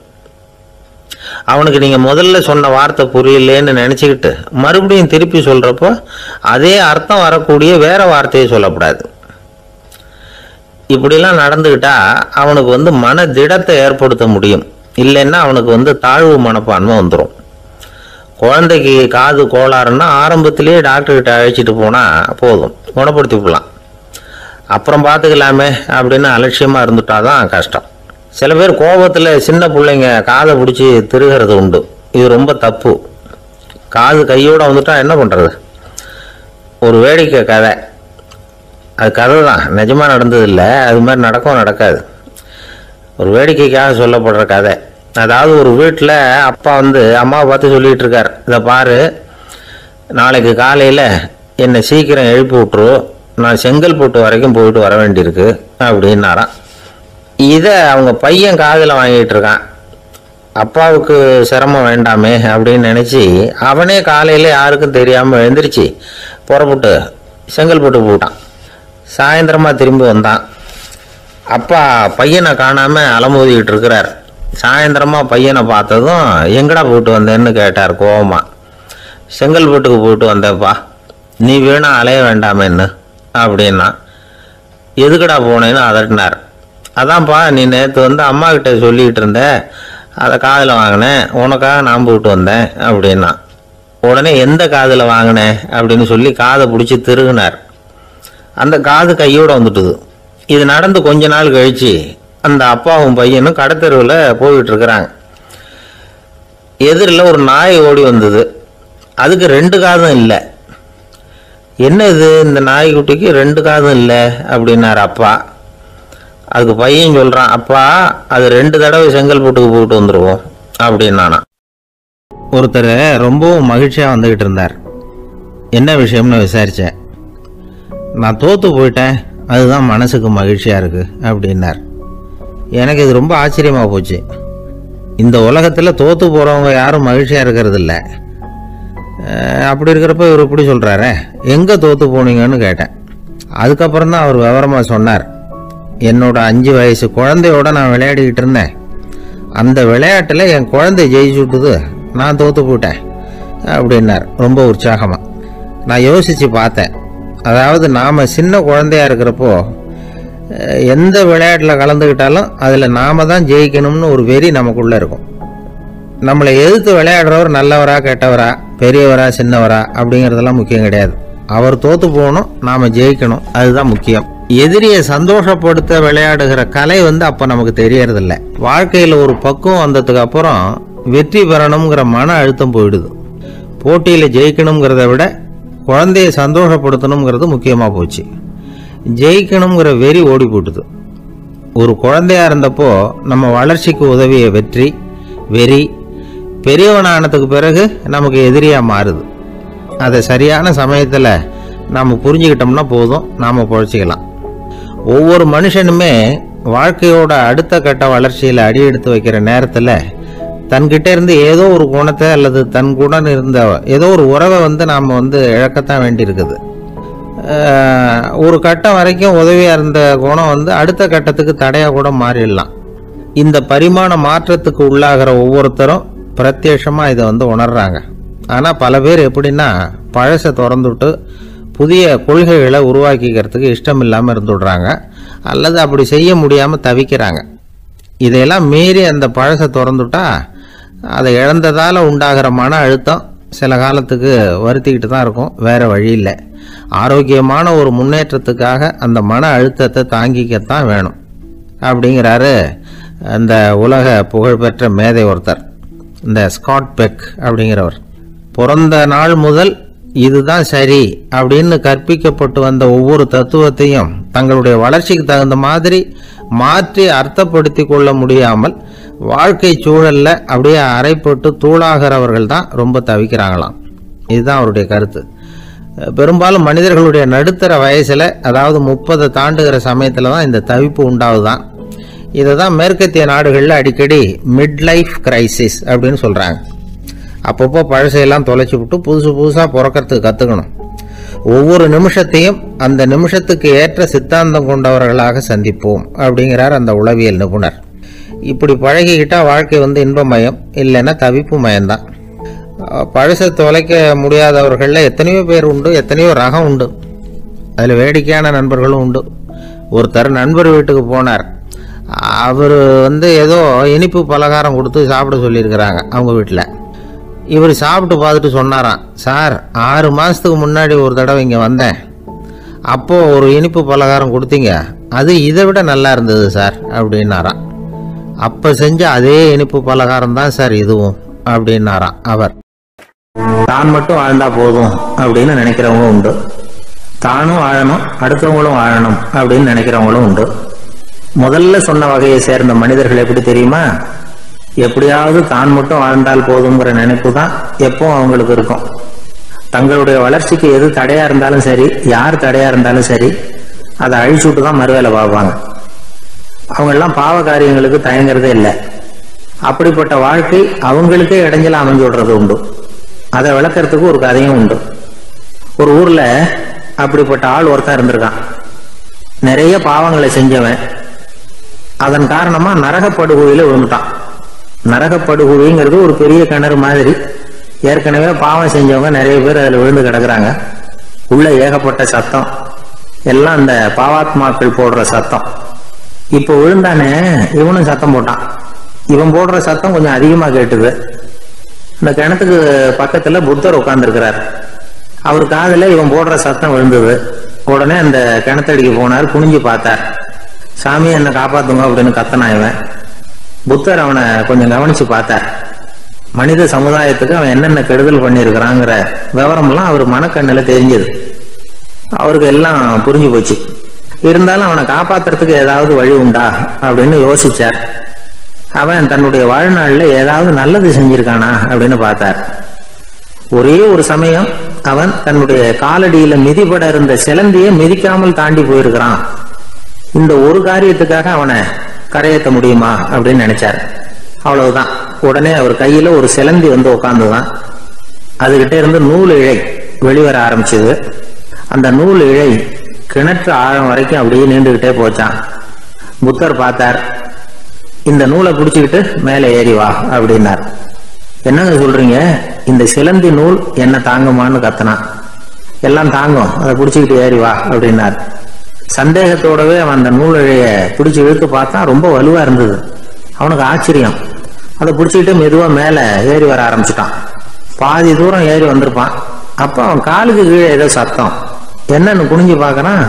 அவனுக்கு நீங்கள் முதல்ல சொன்ன வார்த்தை புரியலேன்னு நினச்சிக்கிட்டு மறுபடியும் திருப்பி சொல்கிறப்போ அதே அர்த்தம் வரக்கூடிய வேறு வார்த்தையை சொல்லக்கூடாது. இப்படிலாம் நடந்துக்கிட்டா அவனுக்கு மன திடத்தை ஏற்படுத்த முடியும். இல்லைன்னா அவனுக்கு தாழ்வு மனப்பான்மை வந்துடும். குழந்தைக்கு காது கோளாறுன்னா ஆரம்பத்திலேயே டாக்டர்கிட்ட அழைச்சிட்டு போனால் போதும், குணப்படுத்தி விடலாம். அப்புறம் பார்த்துக்கலாமே அப்படின்னு அலட்சியமாக இருந்துட்டாதான் கஷ்டம். சில பேர் கோபத்தில் சின்ன பிள்ளைங்க காதை பிடிச்சி திருகிறது உண்டு. இது ரொம்ப தப்பு. காது கையோடு வந்துட்டா என்ன பண்ணுறது? ஒரு வேடிக்கை கதை, அது கதை தான், நிஜமாக நடந்ததில்லை, அது மாதிரி நடக்கவும் நடக்காது. ஒரு வேடிக்கைக்காக சொல்லப்படுற கதை. அதாவது ஒரு வீட்டில் அப்பா அம்மாவை பார்த்து சொல்லிகிட்டு இருக்கார், இதை பாரு, நாளைக்கு காலையில் என்னை சீக்கிரம் எழுப்பி விட்ரு, நான் செங்கல்பட்டு வரைக்கும் போயிட்டு வர வேண்டியிருக்கு அப்படின்னாராம். இதை அவங்க பையன் காதில் வாங்கிட்டு இருக்கான். அப்பாவுக்கு சிரமம் வேண்டாமே அப்படின்னு நினச்சி அவனே காலையில் யாருக்கும் தெரியாமல் எழுந்திரிச்சு புறப்பட்டு செங்கல்பட்டு போட்டான். சாயந்தரமாக திரும்பி வந்தான். அப்பா பையனை காணாமல் அலமோதிக்கிட்டு இருக்கிறார். சாயந்தரமாக பையனை பார்த்ததும் எங்கடா போயிட்டு வந்தேன்னு கேட்டார் கோவமா. செங்கல்பட்டுக்கு போயிட்டு வந்தேன்ப்பா, நீ வேணா அலைய வேண்டாமேன்னு அப்படின்னா. எதுக்கடா போனேன்னு அதட்டினார். அதான்ப்பா, நீ நேற்று அம்மா கிட்ட சொல்லிக்கிட்டு இருந்த, அதை காதில் வாங்கினேன், உனக்காக நான் போயிட்டு வந்தேன் அப்படின்னா. உடனே எந்த காதில் வாங்கினேன் அப்படின்னு சொல்லி காதை பிடிச்சி திருகினார். அந்த காது கையோடு வந்துட்டுது. இது நடந்து கொஞ்ச நாள் கழித்து அந்த அப்பாவும் பையனும் கடத்தெருவில் போய்கிட்டு இருக்கிறாங்க. எதிரில் ஒரு நாய் ஓடி வந்தது. அதுக்கு 2 காதும் இல்லை. என்ன இது, இந்த நாய்க்குட்டிக்கு 2 காதும் இல்லை அப்படின்னார் அப்பா. அதுக்கு பையன் சொல்கிறான், அப்பா அது 2 தடவை செங்கல்பட்டுக்கு போயிட்டு வந்துடுவோம் அப்படின்னானா. ஒருத்தர் ரொம்பவும் மகிழ்ச்சியாக வந்துக்கிட்டு இருந்தார். என்ன விஷயம்னு விசாரித்தேன். நான் தோற்று போயிட்டேன், அதுதான் மனசுக்கு மகிழ்ச்சியாக இருக்குது அப்படின்னார். எனக்கு இது ரொம்ப ஆச்சரியமாக போச்சு. இந்த உலகத்தில் தோற்று போகிறவங்க யாரும் மகிழ்ச்சியாக இருக்கிறது இல்லை. அப்படி இருக்கிறப்ப இவர் இப்படி சொல்கிறாரே, எங்கே தோற்று போனீங்கன்னு கேட்டேன். அதுக்கப்புறம் தான் அவர் விவரமாக சொன்னார். என்னோட 5 வயசு குழந்தையோட நான் விளையாடிக்கிட்டு இருந்தேன். அந்த விளையாட்டில் என் குழந்தை ஜெயிச்சு விட்டுது, நான் தோற்று போயிட்டேன் அப்படின்னார் ரொம்ப உற்சாகமாக. நான் யோசித்து பார்த்தேன். அதாவது நாம் சின்ன குழந்தையாக இருக்கிறப்போ எந்த விளையாட்டில் கலந்துக்கிட்டாலும் அதில் நாம் தான் ஜெயிக்கணும்னு ஒரு வெறி நமக்குள்ளே இருக்கும். நம்மளை எதிர்த்து விளையாடுறவர் நல்லவரா கெட்டவரா, பெரியவரா சின்னவரா அப்படிங்கிறதெல்லாம் முக்கியம் கிடையாது. அவர் தோற்று போகணும், நாம் ஜெயிக்கணும், அதுதான் முக்கியம். எதிரியை சந்தோஷப்படுத்த விளையாடுகிற கலை அப்போ நமக்கு தெரியறதில்ல. வாழ்க்கையில் ஒரு பக்குவம் வந்ததுக்கு அப்புறம் வெற்றி பெறணுங்கிற மன அழுத்தம் போயிடுது. போட்டியில் ஜெயிக்கணுங்கிறத விட குழந்தைய சந்தோஷப்படுத்தணுங்கிறது முக்கியமாக போச்சு. ஜெயிக்கணுங்கிற வெறி ஓடி போட்டுது. ஒரு குழந்தையாக இருந்தப்போ நம்ம வளர்ச்சிக்கு உதவிய வெறி பெரியவனானதுக்கு பிறகு நமக்கு எதிரியாக மாறுது. அதை சரியான சமயத்தில் நாம் புரிஞ்சுக்கிட்டோம்னா போதும், நாம் பொழைச்சிக்கலாம். ஒவ்வொரு மனுஷனுமே வாழ்க்கையோட அடுத்த கட்ட வளர்ச்சியில் அடி எடுத்து வைக்கிற நேரத்தில் தன்கிட்ட இருந்து ஏதோ ஒரு குணத்தை அல்லது தன் குணம் இருந்த ஏதோ ஒரு உறவை நாம் இழக்கத்தான் வேண்டியிருக்குது. ஒரு கட்டம் வரைக்கும் உதவியாக இருந்த குணம் அடுத்த கட்டத்துக்கு தடையாக கூட மாறிடலாம். இந்த பரிமாண மாற்றத்துக்கு உள்ளாகிற ஒவ்வொருத்தரும் பிரத்யட்சமாக இதை உணர்றாங்க. ஆனால் பல பேர் எப்படின்னா பழசை திறந்துவிட்டு புதிய கொள்கைகளை உருவாக்கிக்கிறதுக்கு இஷ்டம் இல்லாமல் இருந்துடுறாங்க, அல்லது அப்படி செய்ய முடியாமல் தவிக்கிறாங்க. இதையெல்லாம் மீறி அந்த பழசை திறந்துட்டா அதை இழந்ததால் உண்டாகிற மன அழுத்தம் சில காலத்துக்கு வருத்திக்கிட்டு தான் இருக்கும், வேறு வழி இல்லை. ஆரோக்கியமான ஒரு முன்னேற்றத்துக்காக அந்த மன அழுத்தத்தை தாங்கிக்கத்தான் வேணும் அப்படிங்கிறாரு அந்த உலக புகழ்பெற்ற மேதை ஒருத்தர், இந்த ஸ்காட் பெக் அப்படிங்கிறவர். பிறந்த நாள் முதல் இதுதான் சரி அப்படின்னு கற்பிக்கப்பட்டு வந்த ஒவ்வொரு தத்துவத்தையும் தங்களுடைய வளர்ச்சிக்கு தகுந்த மாதிரி மாற்றி அர்த்தப்படுத்தி கொள்ள முடியாமல் வாழ்க்கை சூழல்ல அப்படியே அரைப்பட்டு தூளாகிறவர்கள் தான் ரொம்ப தவிக்கிறாங்களாம். இதுதான் அவருடைய கருத்து. பெரும்பாலும் மனிதர்களுடைய நடுத்தர வயசுல, அதாவது 30 தாண்டுகிற சமயத்துல தான் இந்த தவிப்பு உண்டாகுதான். இதை தான் மேற்கத்திய நாடுகளில் அடிக்கடி மிட் லைஃப் கிரைசிஸ் அப்படின்னு சொல்றாங்க. அப்பப்போ பழசையெல்லாம் தொலைச்சி விட்டு புதுசாக பிறக்கிறதுக்கு கற்றுக்கணும். ஒவ்வொரு நிமிஷத்தையும் அந்த நிமிஷத்துக்கு ஏற்ற சித்தாந்தம் கொண்டவர்களாக சந்திப்போம் அப்படிங்கிறார் அந்த உளவியல் நிபுணர். இப்படி பழகிக்கிட்டா வாழ்க்கை இன்பமயம், இல்லைன்னா தவிப்பு மயம்தான். பழசை தொலைக்க முடியாதவர்களில் எத்தனையோ பேர் உண்டு, எத்தனையோ ரகம் உண்டு. அதில் வேடிக்கையான நண்பர்களும் உண்டு. ஒருத்தர் நண்பர் வீட்டுக்கு போனார். அவர் ஏதோ இனிப்பு பலகாரம் கொடுத்து சாப்பிட சொல்லியிருக்கிறாங்க அவங்க வீட்டில். இவர் சாப்பிட்டு பார்த்துட்டு சொன்னாராம், சார் 6 மாதத்துக்கு முன்னாடி ஒரு தடவை இங்கே வந்தேன், அப்போது ஒரு இனிப்பு பலகாரம் கொடுத்தீங்க, அது இதை விட நல்லா இருந்தது சார் அப்படின்னாராம். அப்போ செஞ்ச அதே இனிப்பு பலகாரம் தான் சார் இதுவும் அப்படின்னாராம் அவர். தான் மட்டும் வாழ்ந்தா போதும் அப்படின்னு நினைக்கிறவங்க உண்டு, தானும் வாழணும் அடுத்தவங்களும் வாழணும் அப்படின்னு நினைக்கிறவங்களும் உண்டு. முதல்ல சொன்ன வகையை சேர்ந்த மனிதர்கள் எப்படி தெரியுமா? எப்படியாவது தான் மட்டும் வாழ்ந்தால் போதுங்கிற நினைப்பு தான் எப்போ அவங்களுக்கு இருக்கும். தங்களுடைய வளர்ச்சிக்கு எது தடையா இருந்தாலும் சரி, யார் தடையா இருந்தாலும் சரி, அதை அழிச்சுட்டு தான் மறுவேலை பார்ப்பாங்க. அவங்கெல்லாம் பாவ காரியங்களுக்கு தயங்குறதே இல்லை. அப்படிப்பட்ட வாழ்க்கை அவங்களுக்கே இடைஞ்சல அமைஞ்சு விடுறது உண்டு. அதை விளக்கறதுக்கு ஒரு கதையும் உண்டு. ஒரு ஊர்ல அப்படிப்பட்ட ஆள் ஒருத்தன் இருந்திருக்கான். நிறைய பாவங்களை செஞ்சவன். அதன் காரணமா நரகப்படுகொழியில விழுந்துட்டான். நரகப்படுகொழிங்கிறது ஒரு பெரிய கிணறு மாதிரி. ஏற்கனவே பாவம் செஞ்சவங்க நிறைய பேர் அதில் விழுந்து கிடக்குறாங்க. உள்ள ஏகப்பட்ட சத்தம், எல்லாம் அந்த பாவாத்மாக்கள் போடுற சத்தம். இப்போ விழுந்தானே இவனும் சத்தம் போட்டான். இவன் போடுற சத்தம் கொஞ்சம் அதிகமா கேட்டுது. இந்த கிணத்துக்கு பக்கத்துல புத்தர் உட்கார்ந்துருக்கிறார். அவர் காதுல இவன் போடுற சத்தம் விழுந்தது. உடனே அந்த கிணத்தடிக்கு போனார், குனிஞ்சு பார்த்தார். சாமி என்னை காப்பாத்துங்க அப்படின்னு கத்தனா இவன். புத்தர் அவனை கொஞ்சம் கவனிச்சு பார்த்தார். மனித சமுதாயத்துக்கு அவன் என்னென்ன கெடுதல் பண்ணியிருக்கிறாங்கிற விவரம்லாம் அவர் மனக்கண்ணில் தெரிஞ்சது. அவருக்கு எல்லாம் புரிஞ்சு போச்சு. இருந்தாலும் அவனை காப்பாத்துறதுக்கு ஏதாவது வழி உண்டா அப்படின்னு யோசிச்சார். அவன் தன்னுடைய வாழ்நாளில் ஏதாவது நல்லது செஞ்சிருக்கானா அப்படின்னு பார்த்தார். ஒரே ஒரு சமயம் அவன் தன்னுடைய காலடியில மிதிபட இருந்த சிலந்தியை மிதிக்காமல் தாண்டி போயிருக்கிறான். இந்த ஒரு காரியத்துக்காக அவனை கரையேற்ற முடியுமா அப்படின்னு நினைச்சார். அவ்வளவுதான். உடனே அவர் கையில ஒரு சிலந்தி உட்கார்ந்துதான். அதுகிட்ட இருந்து நூல் இழை வெளிவர ஆரம்பிச்சது. அந்த நூல் இழை கிணற்று ஆழம் வரைக்கும் அப்படியே நீண்டுகிட்டே போச்சான். புத்தர் பார்த்தார். இந்த நூலை பிடிச்சுக்கிட்டு மேலே ஏறி வா அப்படின்னார். என்னங்க சொல்றீங்க, இந்த சிலந்தி நூல் என்ன தாங்குமான்னு கத்தனான். எல்லாம் தாங்கும், அதை பிடிச்சுக்கிட்டு ஏறி வா அப்படின்னார். சந்தேகத்தோடவே அவன் அந்த நூல் இழைய பிடிச்சி இழுத்து பார்த்தா ரொம்ப வலுவா இருந்தது. அவனுக்கு ஆச்சரியம். அதை பிடிச்சிக்கிட்டு மெதுவா மேல ஏறி வர ஆரம்பிச்சுட்டான். பாதி தூரம் ஏறி வந்திருப்பான். அப்போ அவன் காலுக்கு கீழே ஏதோ சத்தம். என்னன்னு குனிஞ்சு பார்க்கறான்.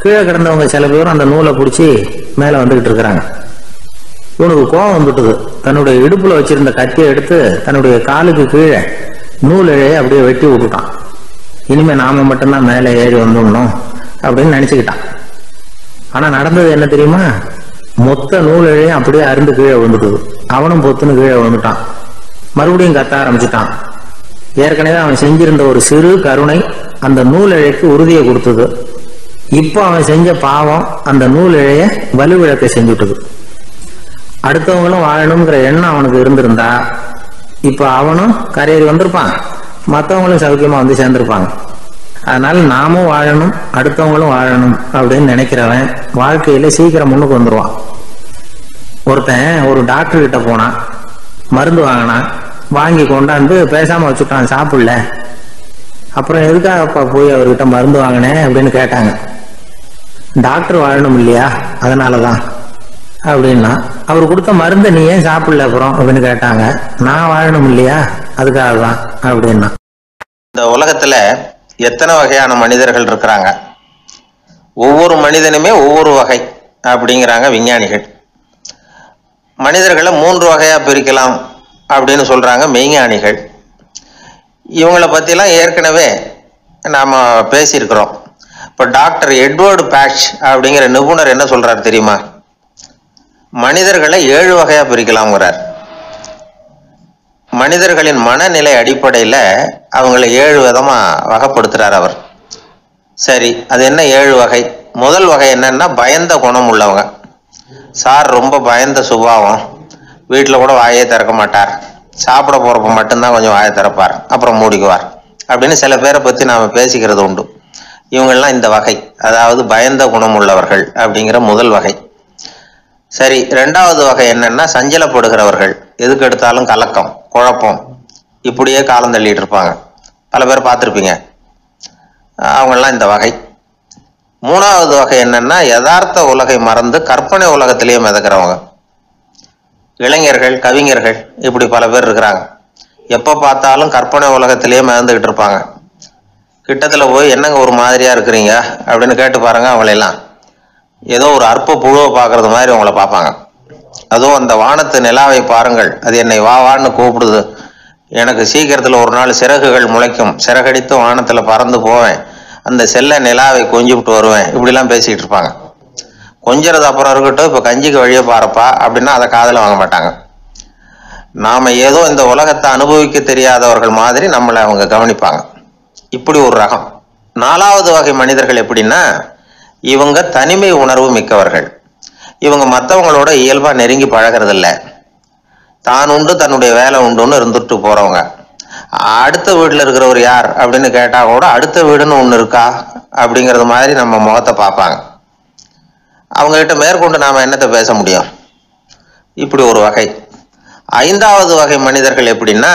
கீழே கிடந்தவங்க சில பேரும் அந்த நூலை பிடிச்சி மேல வந்துகிட்டு இருக்கிறாங்க. இவனுக்கு கோபம் வந்துட்டுது. தன்னுடைய இடுப்புல வச்சிருந்த கத்தியை எடுத்து தன்னுடைய காலுக்கு கீழே நூல் இழையை அப்படியே வெட்டி விட்டுட்டான். இனிமே நாம மட்டும்தான் மேலே ஏறி வந்துடணும் அப்படின்னு நினைச்சுக்கிட்டான். ஆனா நடந்தது என்ன தெரியுமா? மொத்த நூல் இழையும் அப்படியே அருந்து கீழே விழுந்துட்டுது. அவனும் பொத்துன்னு கீழே விழுந்துட்டான். மறுபடியும் கத்த ஆரம்பிச்சுட்டான். ஏற்கனவே அவன் செஞ்சிருந்த ஒரு சிறு கருணை அந்த நூல் இழைக்கு உறுதியை கொடுத்தது. இப்போ அவன் செஞ்ச பாவம் அந்த நூல் இழைய வலுவிழக்க செஞ்சுட்டுது. அடுத்தவங்களும் வாழணுங்கிற எண்ணம் அவனுக்கு இருந்திருந்தா இப்ப அவனும் கரையேறி வந்திருப்பான், மற்றவங்களும் சௌக்கியமா வந்து சேர்ந்திருப்பாங்க. அதனால நாமும் வாழணும், அடுத்தவங்களும் வாழணும் அப்படின்னு நினைக்கிறவன் வாழ்க்கையில சீக்கிரம் முன்னுக்கு வந்துருவான். ஒருத்தன் ஒரு டாக்டர் கிட்ட போனான், மருந்து வாங்கினான், வாங்கி கொண்டாந்து பேசாம வச்சுட்டான், சாப்பிடல. அப்புறம் எதுக்காகப்பா போய் அவர்கிட்ட மருந்து வாங்கினேன் அப்படின்னு கேட்டாங்க. டாக்டர் வாழணும் இல்லையா, அதனாலதான் அப்படின்னா. அவர் கொடுத்த மருந்து நீ ஏன் சாப்பிடல அப்புறம் அப்படின்னு கேட்டாங்க. நான் வாழணும் இல்லையா, அதுக்காக தான் அப்படின்னா. இந்த உலகத்துல எத்தனை வகையான மனிதர்கள் இருக்கிறாங்க, ஒவ்வொரு மனிதனுமே ஒவ்வொரு வகை அப்படிங்கிறாங்க விஞ்ஞானிகள். மனிதர்களை 3 வகையா பிரிக்கலாம் அப்படின்னு சொல்றாங்க மெய்ஞானிகள். இவங்களை பத்திலாம் ஏற்கனவே நாம பேசியிருக்கிறோம். இப்போ டாக்டர் எட்வர்டு பேட்ச் அப்படிங்கிற நிபுணர் என்ன சொல்றாரு தெரியுமா? மனிதர்களை 7 வகையா பிரிக்கலாம்ங்கிறார். மனிதர்களின் மனநிலை அடிப்படையில அவங்களை 7 விதமா வகைப்படுத்துறார் அவர். சரி, அது என்ன 7 வகை? முதல் வகை என்னன்னா பயந்த குணம் உள்ளவங்க. சார் ரொம்ப பயந்த சுபாவம், வீட்டில் கூட வாயே திறக்க மாட்டார், சாப்பிட போறப்ப மட்டும்தான் கொஞ்சம் வாயை திறப்பார், அப்புறம் மூடிக்குவார் அப்படின்னு சில பேரை பத்தி நாம பேசிக்கிறது உண்டு. இவங்கெல்லாம் இந்த வகை, அதாவது பயந்த குணம் உள்ளவர்கள் அப்படிங்கிற முதல் வகை. சரி, 2வது வகை என்னன்னா சஞ்சலப்படுகிறவர்கள், எதுக்கு எடுத்தாலும் கலக்கம், குழப்பம், இப்படியே காலம் தள்ளிட்டு இருப்பாங்க. பல பேர் பார்த்துருப்பீங்க. அவங்கெல்லாம் இந்த வகை. 3வது வகை என்னன்னா யதார்த்த உலகை மறந்து கற்பனை உலகத்திலேயே மிதக்கிறவங்க. இளைஞர்கள், கவிஞர்கள், இப்படி பல பேர் இருக்கிறாங்க. எப்ப பார்த்தாலும் கற்பனை உலகத்திலேயே மிதந்துகிட்டு இருப்பாங்க. கிட்டத்துல போய் என்னங்க ஒரு மாதிரியா இருக்கிறீங்க அப்படின்னு கேட்டு பாருங்க, அவங்களெல்லாம் ஏதோ ஒரு அற்ப புழுவை பார்க்கறது மாதிரி அவங்கள பார்ப்பாங்க. அதுவும் அந்த வானத்து நிலாவை பாருங்கள், அது என்னை வா வான்னு கூப்பிடுது, எனக்கு சீக்கிரத்துல ஒரு நாள் சிறகுகள் முளைக்கும், சிறகடித்து வானத்துல பறந்து போவேன், அந்த செல்ல நிலாவை கொஞ்சிவிட்டு வருவேன், இப்படிலாம் பேசிக்கிட்டு இருப்பாங்க. கொஞ்சிறது அப்புறம் இருக்கட்டும், இப்ப கஞ்சிக்கு வழியே பாருப்பா அப்படின்னா அதை காதுல வாங்க மாட்டாங்க. நாம ஏதோ இந்த உலகத்தை அனுபவிக்க தெரியாதவர்கள் மாதிரி நம்மளை அவங்க கவனிப்பாங்க. இப்படி ஒரு ரகம். 4வது வகை மனிதர்கள் எப்படின்னா, இவங்க தனிமை உணர்வு மிக்கவர்கள். இவங்க மற்றவங்களோட இயல்பா நெருங்கி பழகிறது இல்லை, தான் உண்டு தன்னுடைய வேலை உண்டுன்னு இருந்துட்டு போறவங்க. அடுத்த வீட்டுல இருக்கிறவர் யார் அப்படின்னு கேட்டா கூட அடுத்த வீடுன்னு ஒண்ணு இருக்கா அப்படிங்கறது மாதிரி நம்ம முகத்தை பார்ப்பாங்க. அவங்க கிட்ட மேற்கொண்டு நாம என்னத்தை பேச முடியும்? இப்படி ஒரு வகை. 5வது வகை மனிதர்கள் எப்படின்னா,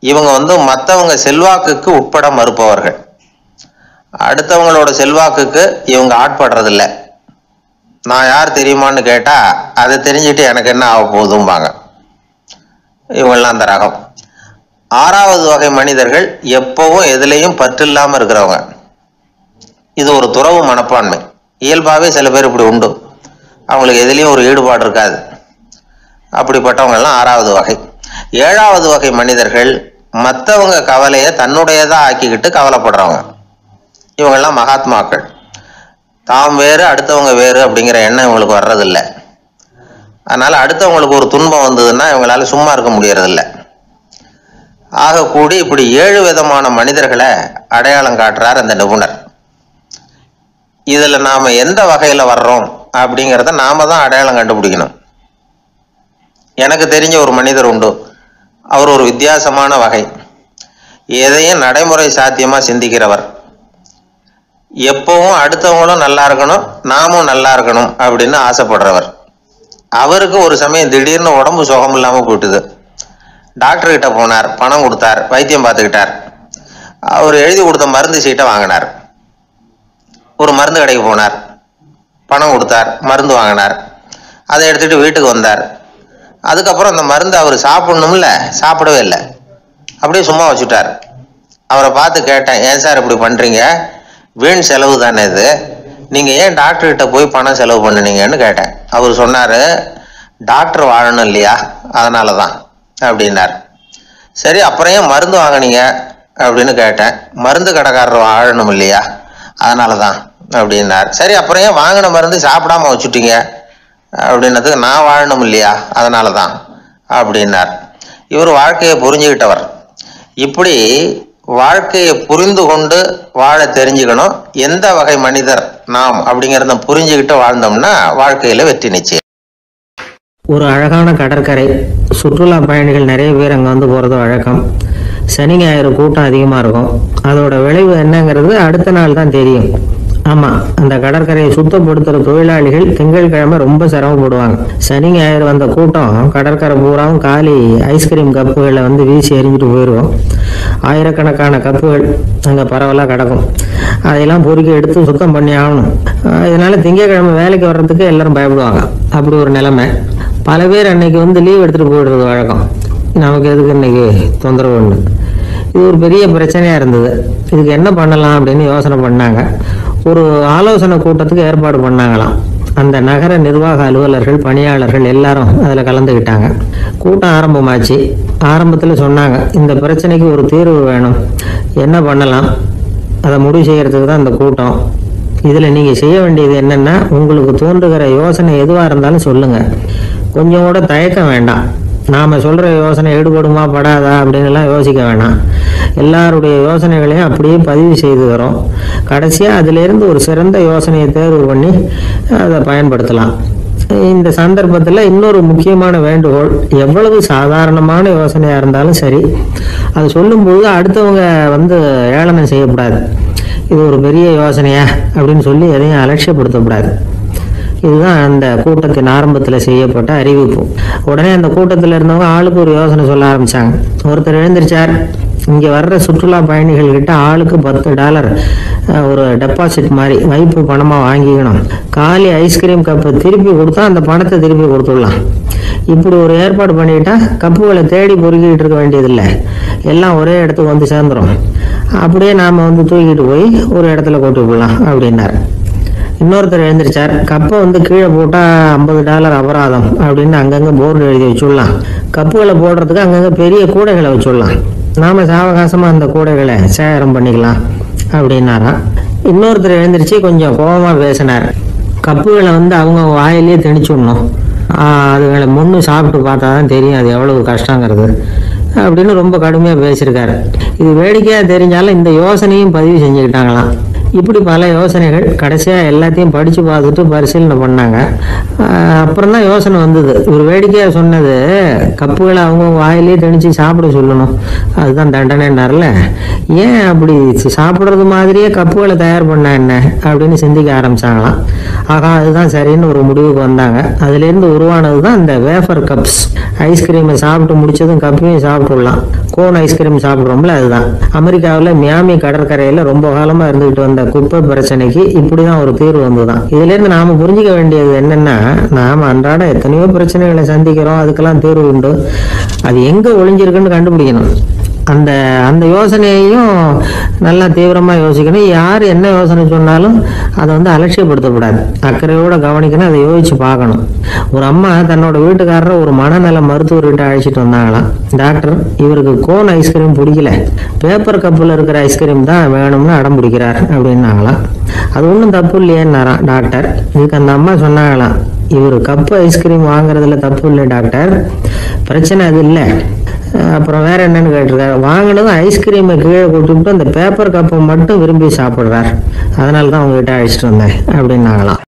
இவங்க மற்றவங்க செல்வாக்குக்கு உட்பட மறுப்பவர்கள். அடுத்தவங்களோட செல்வாக்குக்கு இவங்க ஆட்படுறதில்லை. நான் யார் தெரியுமான்னு கேட்டா அதை தெரிஞ்சுட்டு எனக்கு என்ன ஆக போகுதும்பாங்க. இவங்கெல்லாம் அந்த ரகம். 6வது வகை மனிதர்கள் எப்பவும் எதுலையும் பற்று இல்லாம இருக்கிறவங்க. இது ஒரு துறவு மனப்பான்மை. இயல்பாவே சில பேர் இப்படி உண்டு, அவங்களுக்கு எதுலையும் ஒரு ஈடுபாடு இருக்காது. அப்படிப்பட்டவங்க எல்லாம் 6வது வகை. 7வது வகை மனிதர்கள் மற்றவங்க கவலையை தன்னுடையதா ஆக்கிக்கிட்டு கவலைப்படுறவங்க. இவங்கெல்லாம் மகாத்மாக்கள். தாம் வேறு அடுத்தவங்க வேறு அப்படிங்கிற எண்ணம் இவங்களுக்கு வர்றதில்லை. அதனால அடுத்தவங்களுக்கு ஒரு துன்பம் வந்ததுன்னா இவங்களால சும்மா இருக்க முடியறதில்லை. ஆக கூடி இப்படி 7 விதமான மனிதர்களை அடையாளம் காட்டுறார் அந்த நிபுணர். இதுல நாம எந்த வகையில வர்றோம் அப்படிங்கிறத நாம தான் அடையாளம் கண்டுபிடிக்கணும். எனக்கு தெரிஞ்ச ஒரு மனிதர் உண்டு. அவர் ஒரு வித்தியாசமான வகை. எதையும் நடைமுறை சாத்தியமா சிந்திக்கிறவர். எப்பவும் அடுத்தவங்களும் நல்லா இருக்கணும், நாமும் நல்லா இருக்கணும் அப்படின்னு ஆசைப்படுறவர். அவருக்கு ஒரு சமயம் திடீர்னு உடம்பு சுகம் இல்லாம போயிட்டுது. டாக்டர் கிட்ட போனார், பணம் கொடுத்தார், வைத்தியம் பார்த்துக்கிட்டார். அவர் எழுதி கொடுத்த மருந்து சீட்டை வாங்கினார். ஒரு மருந்து கடைக்கு போனார், பணம் கொடுத்தார், மருந்து வாங்கினார். அதை எடுத்துட்டு வீட்டுக்கு வந்தார். அதுக்கப்புறம் அந்த மருந்து அவர் சாப்பிடணும்ல, சாப்பிடவே இல்லை, அப்படியே சும்மா வச்சுட்டார். அவரை பார்த்து கேட்டேன், ஏன் சார் இப்படி பண்றீங்க, வீண் செலவு தானே இது, நீங்க ஏன் டாக்டர் கிட்ட போய் பணம் செலவு பண்ணுனீங்கன்னு கேட்டேன். அவர் சொன்னாரு, டாக்டர் வாழணும் இல்லையா, அதனாலதான் அப்படின்னார். சரி, அப்புறம் ஏன் மருந்து வாங்கினீங்க அப்படின்னு கேட்டேன். மருந்து கடைக்காரர் வாழணும் இல்லையா, அதனாலதான் அப்படின்னார். சரி, அப்புறம் ஏன் வாங்கின மருந்து சாப்பிடாம வச்சுட்டீங்க அப்படின்னதுக்கு, நான் வாழணும் இல்லையா அதனாலதான் அப்படின்னார். இவர் வாழ்க்கையை புரிஞ்சுக்கிட்டவர். இப்படி வாழ்க்கையை புரிந்து கொண்டு வாழ தெரிஞ்சுக்கணும். எந்த வகை மனிதர் நாம் அப்படிங்கிறத புரிஞ்சுக்கிட்டு வாழ்ந்தோம்னா வாழ்க்கையில வெற்றி நிச்சயம். ஒரு அழகான கடற்கரை, சுற்றுலா பயணிகள் நிறைய பேர் அங்கே வந்து போகிறது வழக்கம். சனி ஞாயிறு கூட்டம் அதிகமாக இருக்கும். அதோட விளைவு என்னங்கிறது அடுத்த நாள் தான் தெரியும். ஆமாம், அந்த கடற்கரையை சுத்தப்படுத்துகிற தொழிலாளிகள் திங்கட்கிழமை ரொம்ப சிரமப்படுவாங்க. சனி ஞாயிறு வந்த கூட்டம் கடற்கரை பூராவும் காலி ஐஸ்கிரீம் கப்புகளை வந்து வீசி எறிஞ்சிட்டு போயிடுவோம். ஆயிரக்கணக்கான கப்புகள் அங்கே பரவலாக கிடக்கும். அதையெல்லாம் பொறுக்கி எடுத்து சுத்தம் பண்ணி ஆகணும். இதனால் திங்கட்கிழமை வேலைக்கு வர்றதுக்கு எல்லாரும் பயப்படுவாங்க. அப்படி ஒரு நிலைமை. பல பேர் அன்னைக்கு வந்து லீவ் எடுத்துகிட்டு போயிடுறது வழக்கம். நமக்கு எதுக்கு இன்னைக்கு தொந்தரவு ஒன்று. இது ஒரு பெரிய பிரச்சனையாக இருந்தது. இதுக்கு என்ன பண்ணலாம் அப்படின்னு யோசனை பண்ணாங்க. ஒரு ஆலோசனை கூட்டத்துக்கு ஏற்பாடு பண்ணாங்களாம். அந்த நகர நிர்வாக அலுவலர்கள், பணியாளர்கள் எல்லாரும் அதில் கலந்துக்கிட்டாங்க. கூட்டம் ஆரம்பமாச்சு. ஆரம்பத்தில் சொன்னாங்க, இந்த பிரச்சனைக்கு ஒரு தீர்வு வேணும், என்ன பண்ணலாம், அதை முடிவு செய்கிறதுக்கு தான் இந்த கூட்டம். இதில் நீங்கள் செய்ய வேண்டியது என்னென்னா, உங்களுக்கு தோன்றுகிற யோசனை எதுவாக இருந்தாலும் சொல்லுங்கள். கொஞ்சம் கூட தயக்கம் வேண்டாம். நாம் சொல்கிற யோசனை ஈடுபடுமா படாதா அப்படின்லாம் யோசிக்க வேணாம். எல்லாருடைய யோசனைகளையும் அப்படியே பதிவு செய்து வரோம். கடைசியாக அதிலேருந்து ஒரு சிறந்த யோசனையை தேர்வு பண்ணி அதை பயன்படுத்தலாம். இந்த சந்தர்ப்பத்தில் இன்னொரு முக்கியமான வேண்டுகோள், எவ்வளவு சாதாரணமான யோசனையாக இருந்தாலும் சரி, அது சொல்லும்போது அடுத்தவங்க வந்து ஏளனம் செய்யக்கூடாது. இது ஒரு பெரிய யோசனையா அப்படின்னு சொல்லி எதையும் அலட்சியப்படுத்தக்கூடாது. இதுதான் அந்த கூட்டத்தின் ஆரம்பத்தில் செய்யப்பட்ட அறிவிப்பு. உடனே அந்த கூட்டத்தில் இருந்தவங்க ஆளுக்கு ஒரு யோசனை சொல்ல ஆரம்பித்தாங்க. ஒருத்தர் எழுந்திருச்சார், இங்கே வர்ற சுற்றுலா பயணிகள்கிட்ட ஆளுக்கு $10 ஒரு டெபாசிட் மாதிரி வைப்பு பணமாக வாங்கிக்கணும். காலி ஐஸ்கிரீம் கப்பை திருப்பி கொடுத்தா அந்த பணத்தை திருப்பி கொடுத்துடலாம். இப்படி ஒரு ஏற்பாடு பண்ணிட்டா கப்புகளை தேடி பொறுக்கிட்டு இருக்க வேண்டியதில்லை, எல்லாம் ஒரே இடத்துக்கு வந்து சேர்ந்துடும். அப்படியே நாம் வந்து தூக்கிட்டு போய் ஒரு இடத்துல கொண்டு போடலாம் அப்படின்னாரு. இன்னொருத்தர் எழுந்திருச்சார், கப்பை வந்து கீழே போட்டால் $50 அபராதம் அப்படின்னு அங்கங்கே போர்டு எழுதி வச்சுடலாம். கப்புகளை போடுறதுக்கு அங்கங்கே பெரிய கூடைகளை வச்சுடலாம். நாம் சாவகாசமாக அந்த கூடைகளை சேகரம் பண்ணிக்கலாம் அப்படின்னாராம். இன்னொருத்தர் எழுந்திருச்சு கொஞ்சம் கோபமாக பேசினார். கப்புகளை வந்து அவங்க வாயிலே திணிச்சுடணும், அதுகளை முன்னு சாப்பிட்டு பார்த்தா தான் தெரியும் அது எவ்வளவு கஷ்டங்கிறது அப்படின்னு ரொம்ப கடுமையாக பேசியிருக்காரு. இது வேடிக்கையாக தெரிஞ்சாலும் இந்த யோசனையும் பதிவு செஞ்சுக்கிட்டாங்களாம். இப்படி பல யோசனைகள். கடைசியாக எல்லாத்தையும் படித்து பார்த்துட்டு பரிசீலனை பண்ணாங்க. அப்புறம் தான் யோசனை வந்தது. ஒரு வேடிக்கையாக சொன்னது, கப்புகளை அவங்க வாயிலே திணிச்சு சாப்பிட சொல்லணும், அதுதான் தண்டனைன்னார்ல. ஏன் அப்படி சாப்பிட்றது மாதிரியே கப்புகளை தயார் பண்ண என்ன அப்படின்னு சிந்திக்க ஆரம்பித்தாங்களாம். ஆகா, அதுதான் சரின்னு ஒரு முடிவுக்கு வந்தாங்க. அதுலேருந்து உருவானது தான் இந்த வேஃபர் கப்ஸ். ஐஸ்கிரீமை சாப்பிட்டு முடிச்சதும் கப்பையும் சாப்பிட்டுடலாம். கோன் ஐஸ்கிரீம் சாப்பிட்றோம்ல, அதுதான். அமெரிக்காவில் மியாமி கடற்கரையில் ரொம்ப காலமாக இருந்துகிட்டு வந்த குப்பை பிரச்சனைக்கு இப்படி தான் ஒரு தீர்வு வந்துதான். இதுலேருந்து நாம் புரிஞ்சிக்க வேண்டியது என்னென்னா, நாம் அன்றாட எத்தனையோ பிரச்சனைகளை சந்திக்கிறோம், அதுக்கெல்லாம் தீர்வு உண்டு. அது எங்கே ஒளிஞ்சிருக்குன்னு கண்டுபிடிக்கணும். அந்த யோசனையையும் நல்லா தீவிரமாக யோசிக்கணும். யார் என்ன யோசனை சொன்னாலும் அதை வந்து அலட்சியப்படுத்தக்கூடாது, அக்கறையோடு கவனிக்கணும், அதை யோசிச்சு பார்க்கணும். ஒரு அம்மா தன்னோட வீட்டுக்காரரை ஒரு மனநல மருத்துவர்கிட்ட அழைச்சிட்டு வந்தாங்களாம். டாக்டர், இவருக்கு கோன் ஐஸ்கிரீம் பிடிக்கல, பேப்பர் கப்பில் இருக்கிற ஐஸ்கிரீம் தான் வேணும்னு அடம் பிடிக்கிறார் அப்படின்னாங்களாம். அது ஒன்றும் தப்பு இல்லையேன்னாராம் டாக்டர். இதுக்கு அந்த அம்மா சொன்னாங்களாம், இவர் கப்பு ஐஸ்கிரீம் வாங்குறதுல தப்பு இல்லை டாக்டர், பிரச்சனை அது இல்லை. அப்புறம் வேற என்னன்னு கேட்டிருக்காரு. வாங்கினதும் ஐஸ்கிரீமை கீழே கொட்டிவிட்டு அந்த பேப்பர் கப்பை மட்டும் விரும்பி சாப்பிட்றார், அதனால தான் உங்ககிட்ட அழைச்சிட்டு வந்தேன் அப்படின்னாங்களாம்.